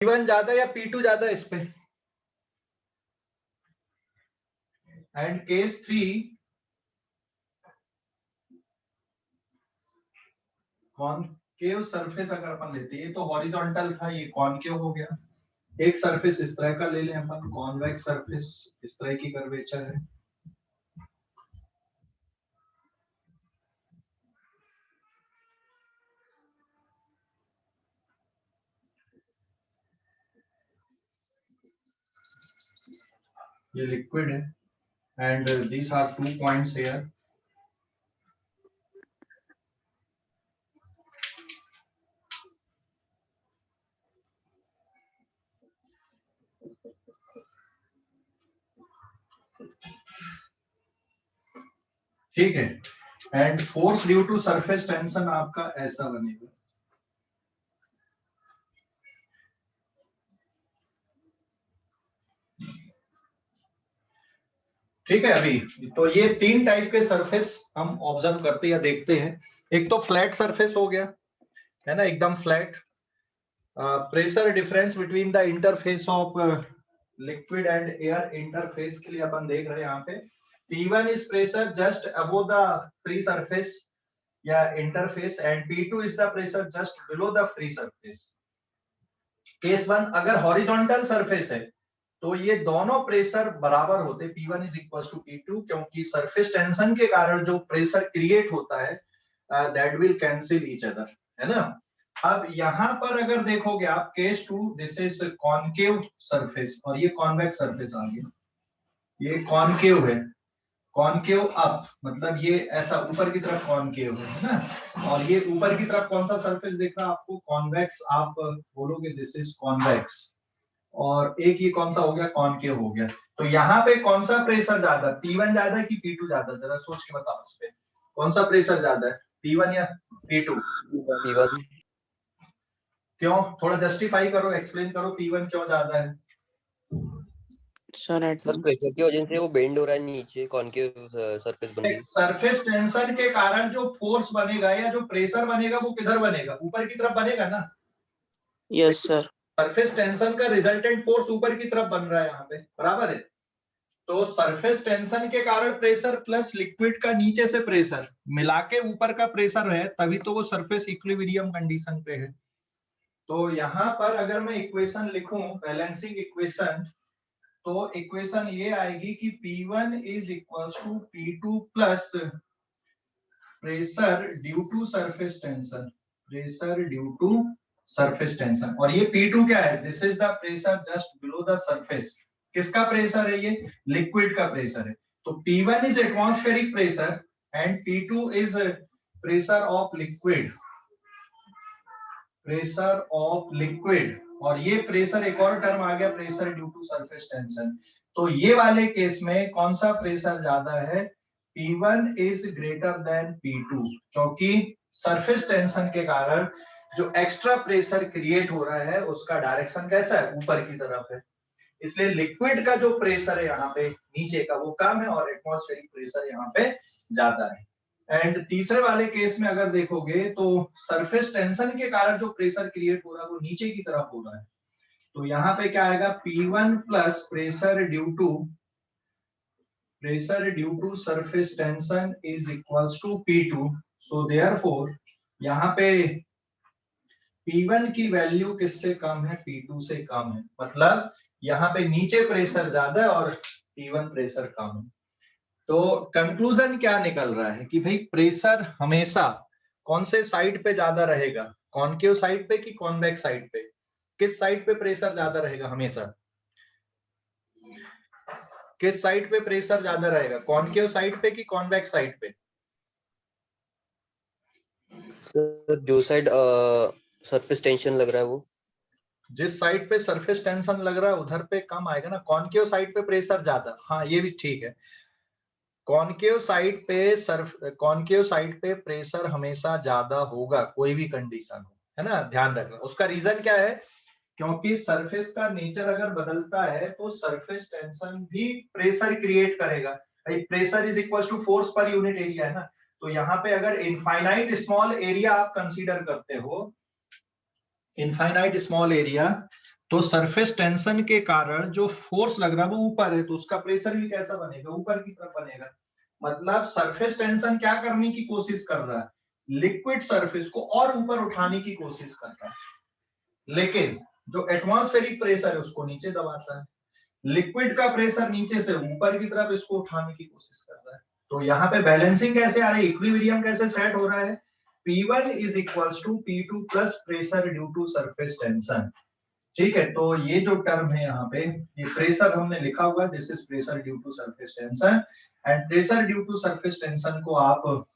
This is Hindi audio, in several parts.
P1 ज्यादा या P2 ज्यादा इस पे? एंड केस 3 कॉनकेव सरफेस अगर अपन लेते हैं, तो हॉरिजॉन्टल था, ये कॉनकेव हो गया। एक सरफेस इस तरह का ले लें अपन, कॉन्वेक्स सरफेस, इस तरह की कर्वेचर है। ये लिक्विड है and these are 2 points here. ठीक है, and force due to surface tension आपका ऐसा बनेगा। ठीक है, अभी तो ये 3 टाइप के सरफेस हम ऑब्जर्व करते या देखते हैं। एक तो फ्लैट सरफेस हो गया, है ना, एकदम flat. Pressure difference between the interface of liquid and air interface के लिए अपन देख रहे हैं यहाँ पे P1 is pressure just above the free surface या interface and P2 is the pressure just below the free surface. Case 1 अगर हॉरिजॉन्टल सरफेस है तो ये दोनों प्रेशर बराबर होते, P1 is equal to P2, क्योंकि सरफेस टेंशन के कारण जो प्रेशर क्रिएट होता है that will cancel each other, है ना। अब यहां पर अगर देखोगे आप case 2, this is concave surface और ये कॉन्वेक्स सरफेस आ गया। ये कॉनकेव है, कॉनकेव अप मतलब ये ऐसा ऊपर की तरफ कॉनकेव है ना, और ये ऊपर की तरफ कौन सा सरफेस दिख रहा है आपको? कॉन्वेक्स। आप बोलोगे दिस इज कॉन्वेक्स, और एक ये कौन सा हो गया? कॉनकेव हो गया। तो यहाँ पे कौन सा प्रेशर ज्यादा, P1 ज्यादा कि P2 ज्यादा? जरा सोच के बताओ इस पे, कौन सा प्रेशर ज्यादा है, P1 या P2? P1। क्यों? थोड़ा जस्टिफाई करो, एक्सप्लेन करो, P1 क्यों ज्यादा है? सर प्रेशर की वजह से वो बेंड हो रहा है नीचे, कॉनकेव सरफेस बन रही है। सरफेस टेंशन के कारण जो फोर्स बनेगा या जो प्रेशर बनेगा वो किधर बनेगा? ऊपर की तरफ बनेगा ना। Yes sir. सरफेस टेंशन का रिजल्टेंट फोर्स ऊपर की तरफ बन रहा है यहाँ पे, बराबर है। तो सरफेस टेंशन के कारण प्रेशर प्लस लिक्विड का नीचे से प्रेशर मिला के ऊपर का प्रेशर है, तभी तो वो सरफेस इक्विलिब्रियम कंडीशन पे है। तो यहाँ पर अगर मैं इक्वेशन लिखूं, बैलेंसिंग इक्वेशन, तो इक्वेशन ये आएगी कि P1 is equal to P2 plus pressure due to surface tension, pressure due to surface tension. और ये P2 क्या है? This is the pressure just below the surface. किसका प्रेशर है? ये लिक्विड का प्रेशर है। तो P1 is atmospheric pressure and P2 is pressure of liquid, pressure of liquid. और ये प्रेशर एक और टर्म आ गया, pressure due to surface tension. तो ये वाले केस में कौन सा प्रेशर ज्यादा है? P1 is greater then P2, क्योंकि सरफेस टेंशन के कारण जो एक्स्ट्रा प्रेशर क्रिएट हो रहा है उसका डायरेक्शन कैसा है? ऊपर की तरफ है। इसलिए लिक्विड का जो प्रेशर है यहाँ पे नीचे का वो कम है और एटमॉस्फेरिक प्रेशर यहाँ पे ज्यादा है। एंड तीसरे वाले केस में अगर देखोगे तो सरफेस टेंशन के कारण जो प्रेशर क्रिएट हो रहा है वो नीचे की तरफ हो रहा है। तो यहाँ पे क्या आएगा? P1 plus pressure due to surface tension is equals to P2। So therefore यहाँ पे P1 की वैल्यू किससे कम है? P2 से कम है। मतलब यहाँ पे नीचे प्रेशर ज्यादा है और P1 प्रेशर कम है। तो कंक्लूजन क्या निकल रहा है कि भाई प्रेशर हमेशा कौन से साइड पे ज्यादा रहेगा? कॉनकेव साइड पे कि कॉन्वेक्स साइड पे? किस साइड पे प्रेशर ज्यादा रहेगा हमेशा? किस साइड पे प्रेशर ज्यादा रहेगा? कॉनकेव साइड पे कि कॉन्वेक्स साइड पे? सर जो साइड सरफेस टेंशन लग रहा है वो, जिस साइड पे सरफेस टेंशन लग रहा है उधर पे कम आएगा ना। कॉनकेव साइड पे प्रेशर ज्यादा, हाँ ये भी ठीक है। कॉनकेव साइड पे प्रेशर हमेशा ज्यादा होगा, कोई भी कंडीशन हो, है ना, ध्यान रखना। उसका रीजन क्या है? क्योंकि सरफेस का नेचर अगर बदलता है तो सरफेस टेंशन भी प्रेशर क्रिएट करेगा। भाई pressure is equal to force per unit area है ना। तो यहाँ पे अगर इनफाइनाइट स्मॉल एरिया आप कंसीडर करते हो, इनफाइनाइट स्मॉल एरिया, तो सरफेस टेंशन के कारण जो फोर्स लग रहा है वो ऊपर है, तो उसका प्रेशर भी कैसा बनेगा, ऊपर की तरफ बनेगा। मतलब सरफेस टेंशन क्या करने की कोशिश कर रहा है, लिक्विड सरफेस को और ऊपर उठाने की कोशिश कर रहा है, लेकिन जो एटमॉस्फेरिक प्रेशर है उसको नीचे दबाता है। लिक्विड का प्रेशर नीचे से ऊपर की तरफ इसको उठाने की कोशिश कर रहा है। तो यहाँ पे बैलेंसिंग कैसे आ रही है, इक्विलिब्रियम कैसे सेट हो रहा है, P1 is equals to P2 plus pressure due to surface tension। ठीक है, तो ये जो टर्म है यहाँ पे, ये प्रेशर हमने लिखा हुआ है, this is pressure due to surface tension. And pressure due to surface tension को आप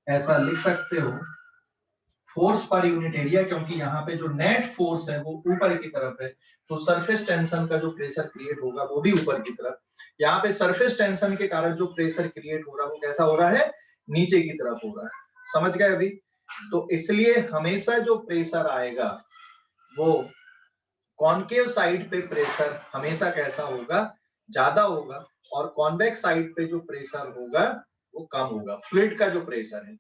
ऐसा लिख सकते हो फोर्स पर यूनिट एरिया, क्योंकि यहाँ पे जो नेट फोर्स है वो ऊपर की तरफ है, तो सरफेस टेंशन का जो प्रेशर क्रिएट होगा वो भी ऊपर की तरफ। यहाँ पे सरफेस टेंशन के कारण जो प्रेशर क्रिएट हो रहा है वो कैसा हो रहा है, नीचे की तरफ हो रहा है। समझ गए अभी? तो इसलिए हमेशा जो प्रेशर आएगा वो कॉनकेव साइड पे प्रेशर हमेशा कैसा होगा, ज्यादा होगा, और कॉन्वेक्स साइड पे जो प्रेशर होगा वो कम होगा। फ्लूइड का जो प्रेशर है,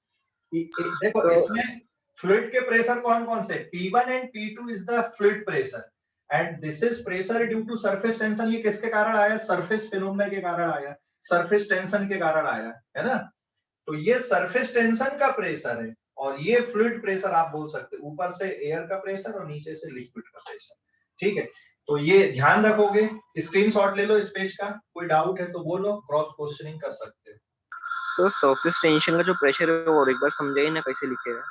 देखो तो इसमें फ्लूइड के प्रेशर कौन कौन से, P1 and P2 is the fluid pressure and this is pressure due to surface tension. ये किसके कारण आया, सरफेस फिनोमेना के कारण आया, सरफेस टेंशन के कारण आया है ना। तो ये सरफेस टेंशन का प्रेशर है, और ये फ्लूइड प्रेशर आप बोल सकते हो, ऊपर से एयर का प्रेशर और नीचे से लिक्विड का प्रेशर। ठीक है, तो ये ध्यान रखोगे, स्क्रीनशॉट ले लो इस पेज का, कोई डाउट है तो बोलो, क्रॉस क्वेश्चनिंग कर सकते हो। तो सरफेस टेंशन का जो प्रेशर है वो और एक बार समझाइए ना, कैसे लिखेगा?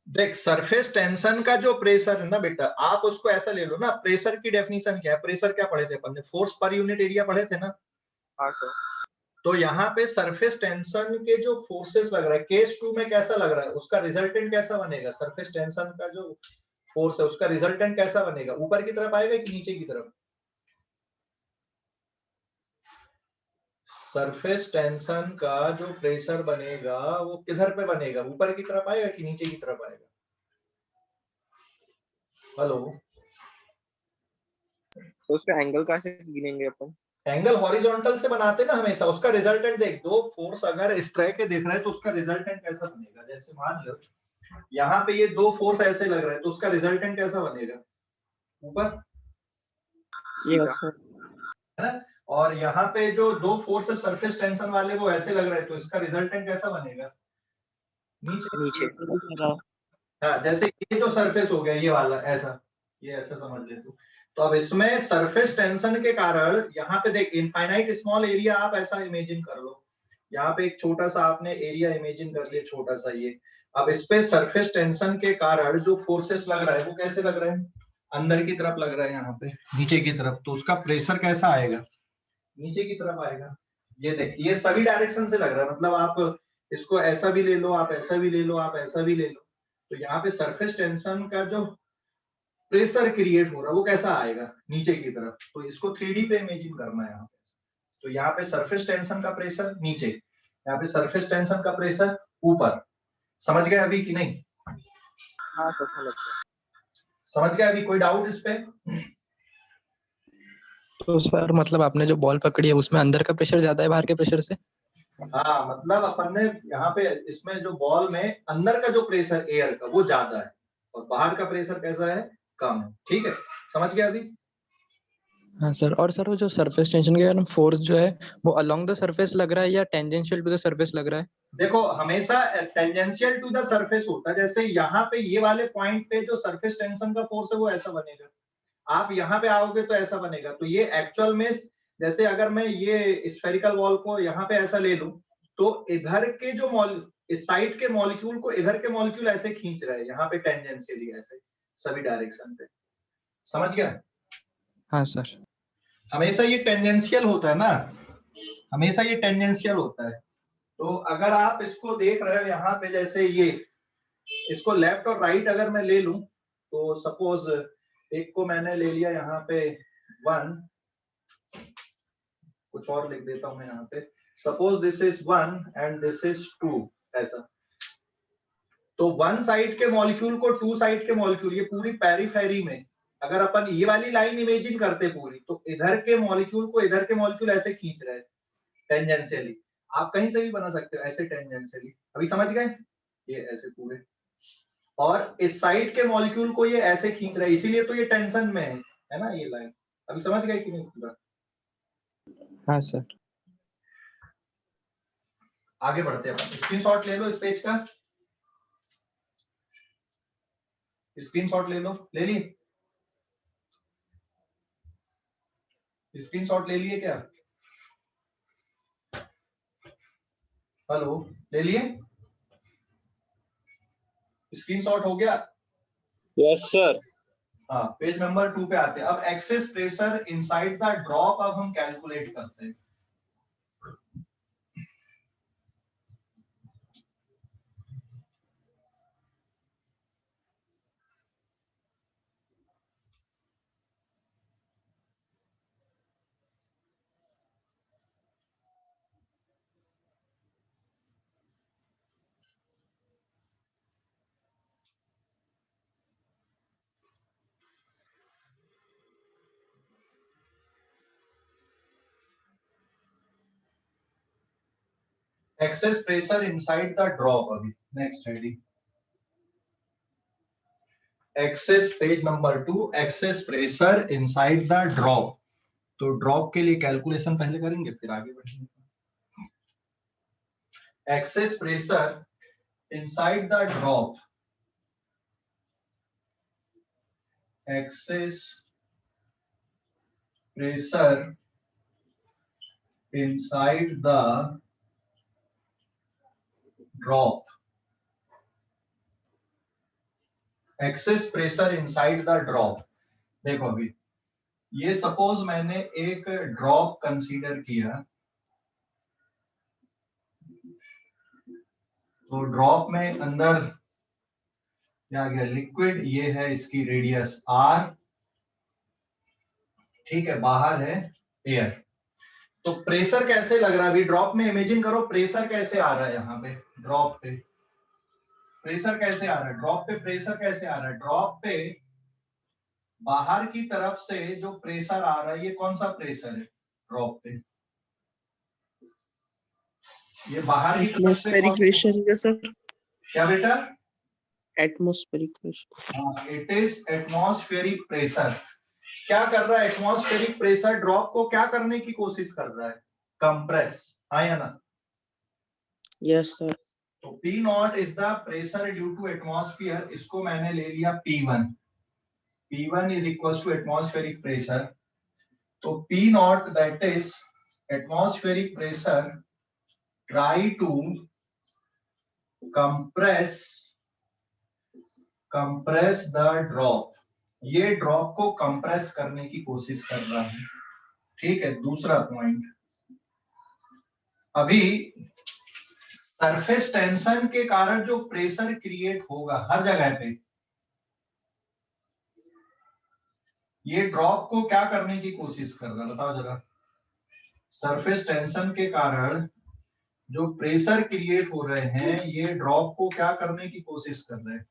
देख, सरफेस टेंशन का जो प्रेशर है ना बेटा, आप उसको ऐसा ले लो ना, प्रेशर की डेफिनेशन क्या है, प्रेशर क्या पढ़े थे अपन ने, फोर्स पर यूनिट एरिया पढ़े थे ना। हाँ सर। तो यहाँ पे सरफेस टेंशन के जो फोर्सेस लग रहा है, केस 2 में कैसा लग रहा है, उसका रिजल्टेंट कैसा बनेगा, सरफेस टेंशन का जो फोर्स है उसका रिजल्टेंट कैसा बनेगा, ऊपर की तरफ आएगा कि नीचे की तरफ। सरफेस टेंशन का जो प्रेशर बनेगा वो किधर पे बनेगा, ऊपर की तरफ आएगा कि नीचे की तरफ आएगा। हेलो, तो उसका एंगल कैसे गिनेंगे अपन? एंगल हॉरिजॉन्टल से बनाते ना हमेशा, उसका रिजल्टेंट देख, दो फोर्स अगर इस तरह के देख रहे हैं तो उसका रिजल्टेंट कैसा बनेगा। जैसे मान लो यहाँ पे ये दो फोर्स ऐसे लग रहे हैं, तो उसका रिजल्टेंट कैसा बनेगा, ऊपर, है ना। और यहाँ पे जो दो फोर्स है सरफेस टेंशन वाले वो ऐसे लग रहे हैं, तो इसका रिजल्टेंट कैसा बनेगा, नीचे। हाँ, जैसे ये जो सरफेस हो गया ये वाला ऐसा, ये ऐसा समझ ले तो अब इसमें सरफेस टेंशन के कारण यहाँ पे देख, इनफाइनाइट स्मॉल एरिया आप ऐसा इमेजिन कर लो, यहाँ पे एक छोटा सा आपने एरिया इमेजिन कर लिया, छोटा सा ये। अब इस पे सरफेस टेंशन के कारण जो फोर्सेस लग रहा है वो कैसे लग रहा है, अंदर की तरफ लग रहा है, यहाँ पे नीचे की तरफ, तो उसका प्रेशर कैसा आएगा, नीचे की तरफ आएगा। ये देख, ये सभी डायरेक्शन से लग रहा है, मतलब आप इसको ऐसा भी ले लो, आप ऐसा भी ले लो, आप ऐसा भी ले लो, तो यहाँ पे सरफेस टेंशन का जो प्रेशर क्रिएट हो रहा है वो कैसा आएगा, नीचे की तरफ। तो इसको 3D पे इमेजिन करना है यहाँ पे। तो यहाँ पे सरफेस टेंशन का प्रेशर नीचे, यहाँ पे सरफेस टेंशन का प्रेशर ऊपर। समझ गए अभी कि नहीं? हाँ सर, समझ गया। समझ गए अभी, कोई डाउट इस पे? तो सर मतलब आपने जो बॉल पकड़ी है उसमें अंदर का प्रेशर ज्यादा है बाहर के प्रेशर से? हाँ, मतलब अपन ने यहाँ पे इसमें जो बॉल में अंदर का जो प्रेशर एयर का वो ज्यादा है, और बाहर का प्रेशर कैसा है, कम है। ठीक है, समझ गए अभी? हाँ सर। और सर वो जो सरफेस टेंशन के कारण फोर्स जो है वो अलोंग द सरफेस लग रहा है या टेंजेंशियल टू द सरफेस लग रहा है? देखो, हमेशा टेंजेंशियल टू द सरफेस होता है। जैसे यहाँ पे ये वाले पॉइंट पे जो सरफेस टेंशन का फोर्स है वो ऐसा बनेगा, आप यहाँ पे आओगे तो ऐसा बनेगा। तो ये एक्चुअल में, जैसे अगर मैं ये स्फेरिकल बॉल को यहाँ पे ऐसा ले लूं, तो इधर के जो इस साइड के मॉलिक्यूल को इधर के मॉलिक्यूल ऐसे खींच रहे हैं, यहाँ पे टेंजेंशियली ऐसे सभी डायरेक्शन पे। समझ गया? हाँ सर। हमेशा ये टेंजेंशियल होता है ना, हमेशा ये टेंजेंशियल होता है। तो अगर आप इसको देख रहे हो यहाँ पे, जैसे ये इसको लेफ्ट और राइट अगर मैं ले लूं, तो सपोज एक को मैंने ले लिया यहाँ पे 1, कुछ और लिख देता हूं मैं यहाँ पे, suppose this is 1 and this is 2, ऐसा। तो वन साइड के मॉलिक्यूल को टू साइड के मॉलिक्यूल, ये पूरी पेरिफेरी में अगर अपन ये वाली लाइन इमेजिन करते पूरी, तो इधर के मॉलिक्यूल को इधर के मॉलिक्यूल ऐसे खींच रहे हैं टेंजेंशियली। आप कहीं से भी बना सकते हो ऐसे टेंजेंशियली। अभी समझ गए? ये ऐसे पूरे, और इस साइड के मॉलिक्यूल को ये ऐसे खींच रहा है, इसीलिए तो ये टेंशन में है ना ये लाइन। अभी समझ गए कि नहीं पूरा? हाँ सर। आगे बढ़ते हैं अपन। स्क्रीनशॉट ले लो इस पेज का, स्क्रीनशॉट ले लो। ले लिए? स्क्रीनशॉट ले लिए क्या? हेलो, ले लिए? स्क्रीनशॉट हो गया? Yes sir. हाँ, पेज नंबर 2 पे आते हैं। अब excess pressure inside the drop अब हम कैलकुलेट करते हैं। Excess pressure inside the drop. अभी next heading, excess, page number 2, excess pressure inside the drop. तो ड्रॉप के लिए कैलकुलेशन पहले करेंगे फिर आगे बढ़ेंगे। Excess pressure inside the drop, excess pressure inside the drop, excess pressure inside the drop. देखो अभी ये सपोज मैंने एक ड्रॉप कंसीडर किया, तो ड्रॉप में अंदर क्या गया? लिक्विड। ये है इसकी रेडियस r, ठीक है, बाहर है एयर। तो प्रेशर कैसे लग रहा है अभी ड्रॉप में? इमेजिन करो प्रेशर कैसे आ रहा है यहाँ पे ड्रॉप पे। प्रेशर कैसे आ रहा है ड्रॉप पे? प्रेशर कैसे आ रहा है ड्रॉप पे? बाहर की तरफ से जो प्रेशर आ रहा है, ये कौन सा प्रेशर है ड्रॉप पे? ये बाहर की तरफ से एटमॉस्फेरिक प्रेशर है सर। क्या बेटा? Atmospheric pressure. हाँ, इट इज एटमॉस्फेरिक प्रेशर। क्या कर रहा है एटमॉस्फेरिक प्रेशर? ड्रॉप को क्या करने की कोशिश कर रहा है? कंप्रेस। हाँ या ना? Yes sir. तो P not is the pressure due to atmosphere. इसको मैंने ले लिया P1। P1 is equal to atmospheric pressure. तो P not that is atmospheric pressure try to compress the drop. ये ड्रॉप को कंप्रेस करने की कोशिश कर रहा है, ठीक है। दूसरा पॉइंट, अभी सरफेस टेंशन के कारण जो प्रेशर क्रिएट होगा हर जगह पे, ये ड्रॉप को क्या करने की कोशिश कर रहा है बताओ जरा? सरफेस टेंशन के कारण जो प्रेशर क्रिएट हो रहे हैं, ये ड्रॉप को क्या करने की कोशिश कर रहे हैं?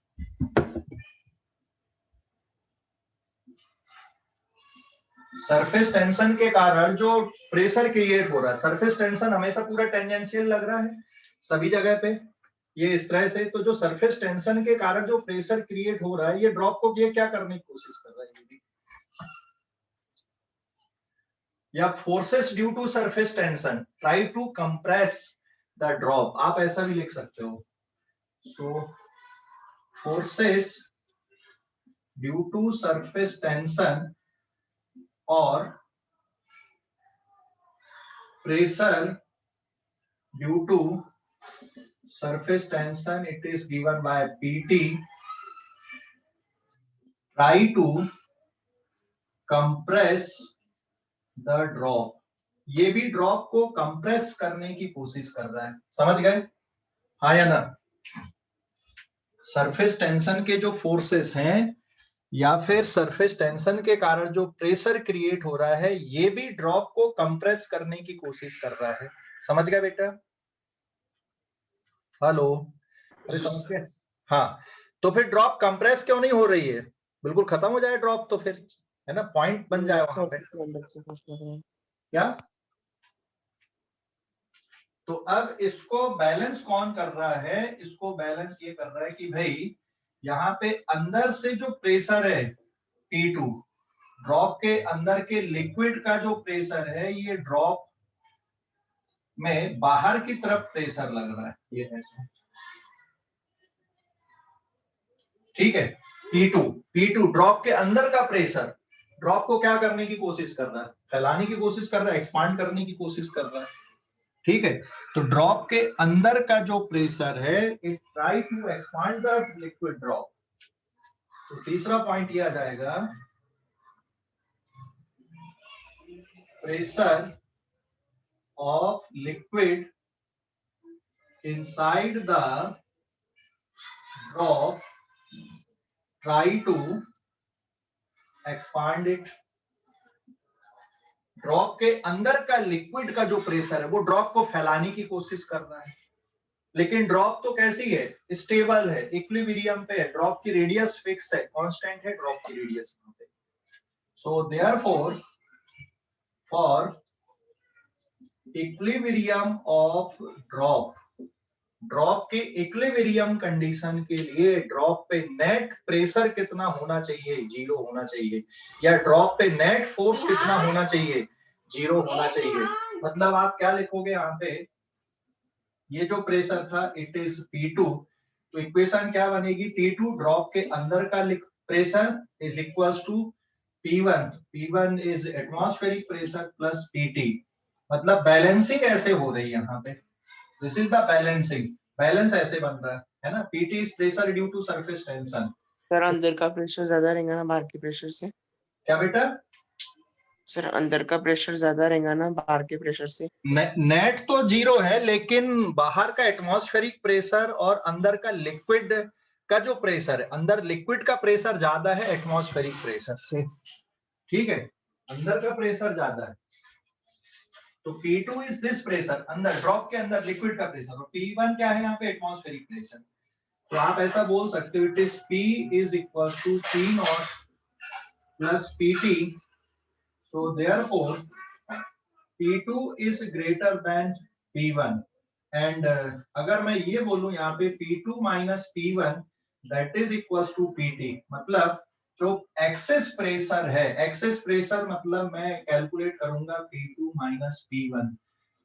सरफेस टेंशन के कारण जो प्रेशर क्रिएट हो रहा है, सरफेस टेंशन हमेशा पूरा टेंजेंशियल लग रहा है सभी जगह पे, ये इस तरह से। तो जो सरफेस टेंशन के कारण जो प्रेशर क्रिएट हो रहा है, ये ड्रॉप को ये क्या करने की कोशिश कर रहा है? या forces due to surface tension try to compress the drop, आप ऐसा भी लिख सकते हो। So forces due to surface tension और pressure due to surface tension, it is given by PT, try to compress the drop। ये भी ड्रॉप को कंप्रेस करने की कोशिश कर रहा है, समझ गए? हाँ या ना? सरफेस टेंशन के जो फोर्सेस हैं या फिर सरफेस टेंशन के कारण जो प्रेशर क्रिएट हो रहा है, ये भी ड्रॉप को कंप्रेस करने की कोशिश कर रहा है। समझ गए बेटा? हेलो, अरे समझ गए? हाँ, तो फिर ड्रॉप कंप्रेस क्यों नहीं हो रही है? बिल्कुल खत्म हो जाए ड्रॉप तो फिर, है ना, पॉइंट बन जाए वहां पे। क्या? तो अब इसको बैलेंस कौन कर रहा है? इसको बैलेंस ये कर रहा है कि भाई यहाँ पे अंदर से जो प्रेशर है P2, ड्रॉप के अंदर के लिक्विड का जो प्रेशर है, ये ड्रॉप में बाहर की तरफ प्रेशर लग रहा है, ये ऐसे, ठीक है। P2 ड्रॉप के अंदर का प्रेशर, ड्रॉप को क्या करने की कोशिश कर रहा है, फैलाने की कोशिश कर रहा है, एक्सपांड करने की कोशिश कर रहा है, ठीक है। तो ड्रॉप के अंदर का जो प्रेशर है, it try to expand the liquid drop. तो तीसरा पॉइंट ये आ जाएगा, pressure of liquid inside the drop try to expand it. Drop के अंदर का लिक्विड का जो प्रेशर है, वो ड्रॉप को फैलाने की कोशिश कर रहा है, लेकिन ड्रॉप तो कैसी है, स्टेबल है, इक्विलिब्रियम पे है, ड्रॉप की रेडियस फिक्स है, कांस्टेंट है ड्रॉप की रेडियस पे। सो therefore for equilibrium of drop के इक्विलिब्रियम कंडीशन के लिए ड्रॉप पे नेट प्रेशर कितना होना चाहिए, 0 होना चाहिए, या ड्रॉप पे नेट फोर्स कितना होना चाहिए, 0 होना चाहिए। मतलब आप क्या लिखोगे यहाँ पे, ये जो प्रेशर था इट इज P2, तो इक्वेशन क्या बनेगी, T2 ड्रॉप के अंदर का pressure is equals to P1 is atmospheric pressure plus PT। मतलब बैलेंसिंग ऐसे हो रही है यहाँ पे, this is the balancing, balance ऐसे बन रहा है ना। PT is pressure due to surface tension. Sir अंदर का प्रेशर ज्यादा रहेगा ना बाहर के प्रेशर से? क्या बेटा? सर अंदर का प्रेशर ज्यादा रहेगा ना बाहर के प्रेशर से? नेट तो 0 है, लेकिन बाहर का एटमॉस्फेरिक प्रेशर और अंदर का लिक्विड का जो प्रेशर है, अंदर लिक्विड का प्रेशर ज्यादा है एटमॉस्फेरिक प्रेशर से, ठीक है, अंदर का प्रेशर ज्यादा है। तो P2 इज दिस प्रेशर, अंदर ड्रॉप के अंदर लिक्विड का प्रेशर, और P1 क्या है यहाँ पे, एटमॉस्फेरिक प्रेशर। तो आप ऐसा बोल सकते हो, it is P is equal to P0 plus PT। So therefore P2 is greater than P1, and अगर मैं ये बोलूं यहाँ पे P2 minus P1 that is equal to PT। मतलब जो एक्सेस प्रेशर है, एक्सेस प्रेशर मतलब मैं कैलकुलेट करूंगा P2 माइनस P1,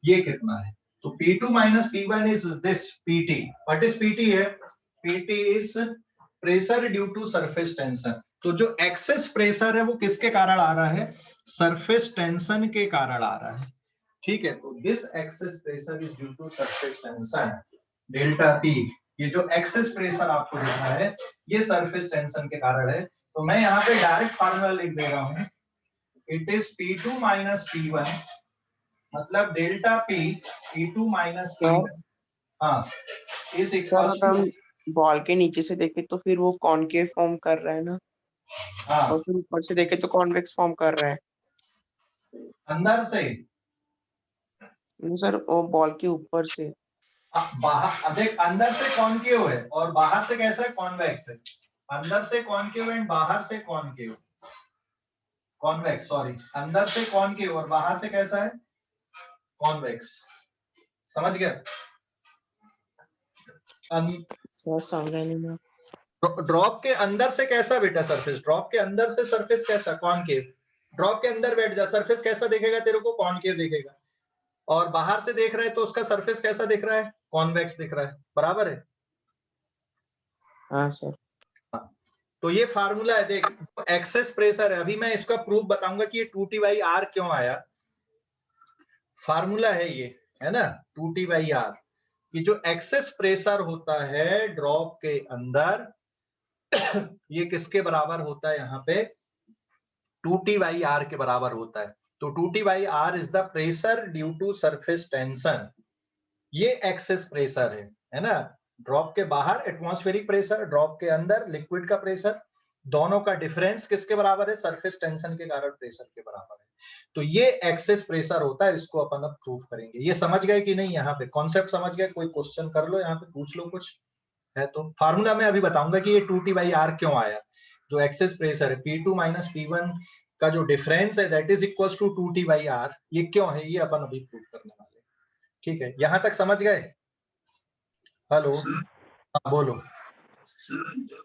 ये कितना है। तो P2 minus P1 is this PT। What is PT है, PT is pressure due to surface tension. तो जो एक्सेस प्रेशर है वो किसके कारण आ रहा है, सरफेस टेंशन के कारण आ रहा है, ठीक है। तो this excess pressure is due to surface tension delta P। ये जो एक्सेस प्रेशर आपको दिख रहा है, ये सरफेस टेंशन के कारण है। तो मैं यहाँ पे डायरेक्ट फार्मूला लिख दे रहा हूँ, it is P2 minus P1, मतलब delta P P2 minus P1 हाँ इज इक्वल टू, बॉल के नीचे से देखे तो फिर वो कॉनकेव फॉर्म कर रहा है ना, हाँ और फिर ऊपर से देखे तो कॉन्वेक्स फॉर्म कर रहा है। अंदर से नहीं सर, वो बॉल के ऊपर से बाहर देख, अंदर से कॉनकेव है और बाहर से कैसा है, कॉन्वेक्स है। अंदर से कॉनकेव एंड बाहर से कॉनकेव, कॉन्वेक्स सॉरी, अंदर से कॉनकेव और बाहर से कैसा है, कॉन्वेक्स। समझ गया? सर समझा नहीं मैं। ड्रॉप के अंदर से कैसा बेटा सरफेस, ड्रॉप के अंदर से सरफेस कैसा, कॉनकेव। ड्रॉप के अंदर बैठ जा, सरफेस कैसा दिखेगा तेरे को, कॉनकेव दिखेगा। और बाहर से देख रहा है तो उसका सरफेस कैसा दिख रहा है, कॉन्वेक्स दिख रहा है, बराबर है। हाँ सर। तो ये फार्मूला है, देख एक्सेस प्रेशर है। अभी मैं इसका प्रूफ बताऊंगा कि ये 2T/R क्यों आया। फार्मूला है ये, है ना, 2T/R, कि जो एक्सेस प्रेशर होता है ड्रॉप के अंदर ये किसके बराबर होता है, यहाँ पे 2T/R के बराबर होता है। तो 2T/R is the pressure due to surface tension. ये एक्सेस प्रेशर है ना। ड्रॉप के बाहर एटमॉस्फेरिक प्रेशर, ड्रॉप के अंदर लिक्विड का प्रेशर, दोनों का डिफरेंस किसके बराबर है, सरफेस टेंशन के कारण प्रेशर के बराबर है। तो ये एक्सेस प्रेशर होता है, इसको अपन अब प्रूफ करेंगे। ये समझ गए कि नहीं, यहाँ पे कॉन्सेप्ट समझ गए? कोई क्वेश्चन कर लो, यहाँ पे पूछ लो कुछ है तो। फार्मूला में अभी बताऊंगा कि ये 2T/R क्यों आया। जो एक्सेस प्रेशर है P2 माइनस P1 का जो डिफरेंस है that is equal to 2T/R, ये क्यों है, ये अपन अभी प्रूफ करने वाले। ठीक है, यहां तक समझ गए? हेलो, हाँ बोलो। सर जब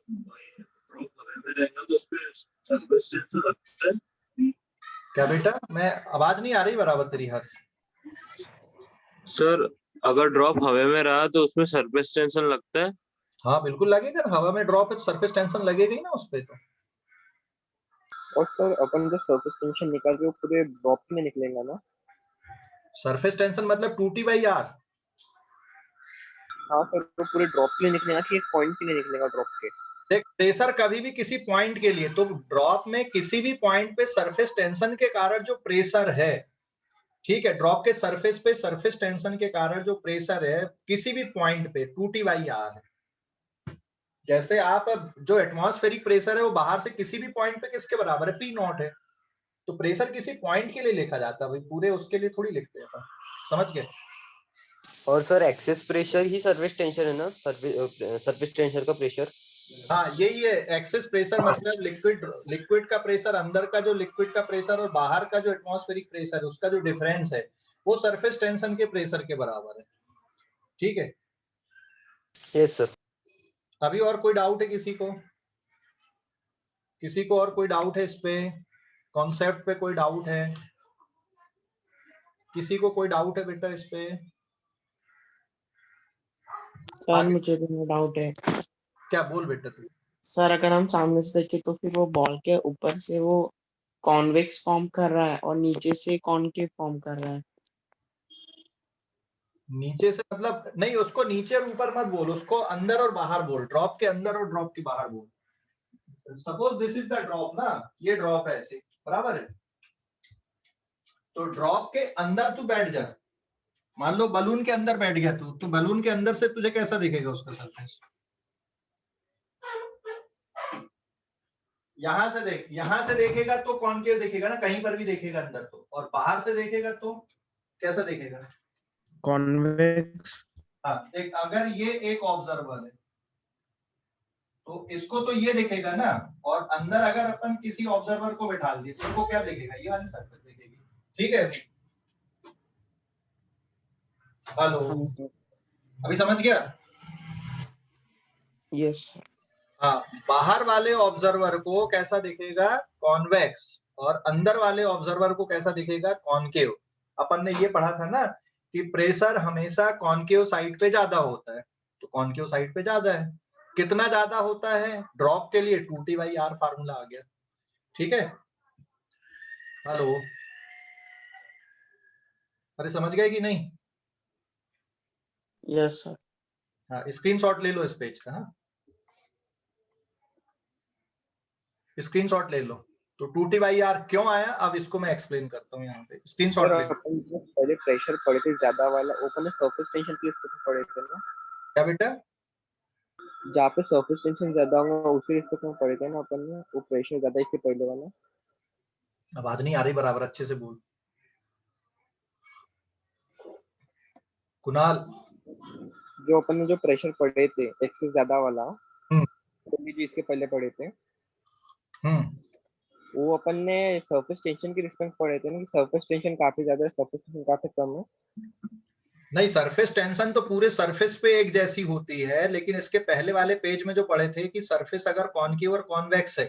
ड्रॉप हवा में रहेगा तो उसमें सरफेस टेंशन लगता है। क्या बेटा, मैं आवाज नहीं आ रही बराबर तेरी हर्ष। सर अगर ड्रॉप हवा में रहा तो उसमें सरफेस टेंशन लगता है। हाँ बिल्कुल लगेगा, हवा में ड्रॉप है तो सरफेस टेंशन लगेगा ही ना उस पे तो। और सर अपन जो सरफेस टेंशन निकाल के वो पूरे ड्रॉप में निकलेगा ना? सरफेस टेंशन मतलब 2T/R। हाँ सर, तो पूरे ड्रॉप के लिए निकलेगा कि एक पॉइंट के लिए निकलेगा ड्रॉप के? देख, प्रेशर कभी भी किसी पॉइंट के लिए, तो ड्रॉप में किसी भी पॉइंट पे सरफेस टेंशन के कारण जो प्रेशर है, ठीक है, ड्रॉप के सरफेस पे सरफेस टेंशन के कारण जो प्रेशर है किसी भी पॉइंट पे 2T/R है। जैसे आप जो एटमॉस्फेरिक प्रेशर है वो बाहर से किसी भी पॉइंट पे किसके बराबर है, P0 है। तो प्रेशर किसी पॉइंट के लिए लिखा जाता है भाई, पूरे उसके लिए थोड़ी लिखते हैं अपन, समझ गए। और सर एक्सेस प्रेशर ही सर्विस टेंशन है ना, सर्विस टेंशन का प्रेशर। हाँ यही है, एक्सेस प्रेशर मतलब लिक्विड का प्रेशर, अंदर का जो लिक्विड का प्रेशर और बाहर का जो एटमॉस्फेरिक प्रेशर है उसका जो डिफरेंस है वो सरफेस टेंशन के प्रेशर के बराबर है। ठीक है, यस सर। अभी और कोई डाउट है किसी को? किसी को और कोई डाउट है इस पे, कॉन्सेप्ट पे कोई डाउट है? किसी को कोई डाउट है बेटा इस पे? सर मुझे तो डाउट है। क्या, बोल बेटा तू। सर अगर हम सामने से देखें तो फिर वो बॉल के ऊपर से वो कॉन्वेक्स फॉर्म कर रहा है और नीचे से कॉनकेव फॉर्म कर रहा है। नीचे से मतलब नहीं, उसको नीचे और ऊपर मत बोल, उसको अंदर और बाहर बोल, ड्रॉप के अंदर और ड्रॉप के बाहर बोल। Suppose this is the drop ना, ये ड्रॉप है ऐसे, बराबर है। तो ड्रॉप के अंदर तू बैठ जा, मान लो बलून के अंदर बैठ गया तू, तो बलून के अंदर से तुझे कैसा दिखेगा उसका सरफेस? यहां से देख, यहां से देखेगा तो कॉनकेव दिखेगा ना, कहीं पर भी देखेगा अंदर तो, और बाहर से देखेगा तो कैसा दिखेगा? कॉन्वेक्स। हाँ देख, अगर ये एक ऑब्जर्वर है तो इसको तो ये दिखेगा ना, और अंदर अगर अपन किसी ऑब्जर्वर को बैठा दिए तो उनको क्या दिखेगा, ये वाली सरफेस दिखेगी। ठीक है, हेलो, अभी समझ गया? Yes sir. हाँ, बाहर वाले ऑब्जर्वर को कैसा दिखेगा, कॉन्वेक्स, और अंदर वाले ऑब्जर्वर को कैसा दिखेगा, कॉनकेव। अपन ने ये पढ़ा था ना कि प्रेशर हमेशा कॉनकेव साइड पे ज्यादा होता है, तो कॉनकेव साइड पे ज्यादा है। कितना ज्यादा होता है ड्रॉप के लिए, 2T/R फार्मूला आ गया। ठीक है, हेलो, अरे समझ गए कि नहीं? Yes sir. हाँ, स्क्रीनशॉट ले लो इस पेज का। हाँ, स्क्रीनशॉट ले लो। तो 2T/R क्यों आया, अब इसको मैं एक्सप्लेन करता हूँ यहाँ पे, स्क्रीनशॉट सर ले लो। अपन जो पहले प्रेशर पड़े थे ज्यादा वाला, ओपन में सरफेस टेंशन के इसको पड़े थे ना? क्या बेटा? जहाँ पे सरफेस टेंशन ज्यादा होगा उसी रिस्पेक्ट में पड़े थे ना अपन ने, वो प्रेशर ज्यादा इसके पहले वाला। आवाज नहीं आ रही बराबर, अच्छे से बोल कुणाल। जो अपन ने जो प्रेशर पड़े थे एक्सेस ज्यादा वाला, हम्म तो भी जो इसके पहले पड़े थे, हम्म वो अपन ने सरफेस टेंशन के रिस्पेक्ट पड़े थे ना, कि सरफेस टेंशन काफी ज्यादा है, सरफेस टेंशन काफी कम है। नहीं, सरफेस टेंशन तो पूरे सरफेस पे एक जैसी होती है, लेकिन इसके पहले वाले पेज में जो पढ़े थे कि सरफेस अगर कॉनकेव और कॉन्वेक्स है,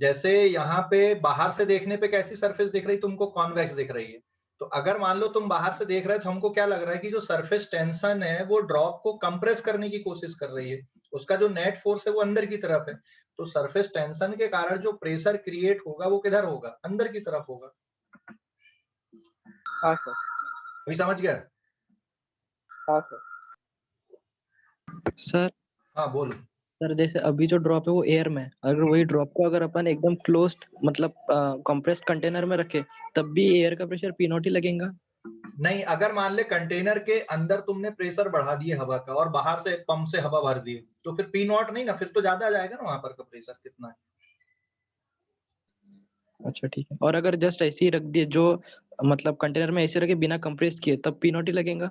जैसे यहाँ पे बाहर से देखने पे कैसी सरफेस दिख रही, तुमको कॉन्वेक्स दिख रही है। तो अगर मान लो तुम बाहर से देख रहे हो तो हमको क्या लग रहा है कि जो सरफेस टेंशन है वो ड्रॉप को कंप्रेस करने की कोशिश कर रही है, उसका जो नेट फोर्स है वो अंदर की तरफ है। तो सरफेस टेंशन के कारण जो प्रेशर क्रिएट होगा वो किधर होगा, अंदर की तरफ होगा। हाँ सर। अभी समझ गया? हाँ सर। सर हाँ बोल। सर जैसे अभी जो ड्रॉप है वो एयर में है, अगर वही ड्रॉप को अगर अपन एकदम क्लोज्ड मतलब कंप्रेस्ड कंटेनर में रखे तब भी एयर का प्रेशर P0 ही लगेगा? नहीं, अगर मान ले कंटेनर के अंदर तुमने प्रेशर बढ़ा दिए हवा का और बाहर से पंप से हवा भर दी, तो फिर P0 नहीं ना, फिर तो ज्यादा आ जाएगा ना वहां पर का प्रेशर कितना है। अच्छा ठीक है, और अगर जस्ट ऐसे ही रख दिए जो मतलब कंटेनर में ऐसे रखे बिना कंप्रेस किए तब P0 ही लगेगा?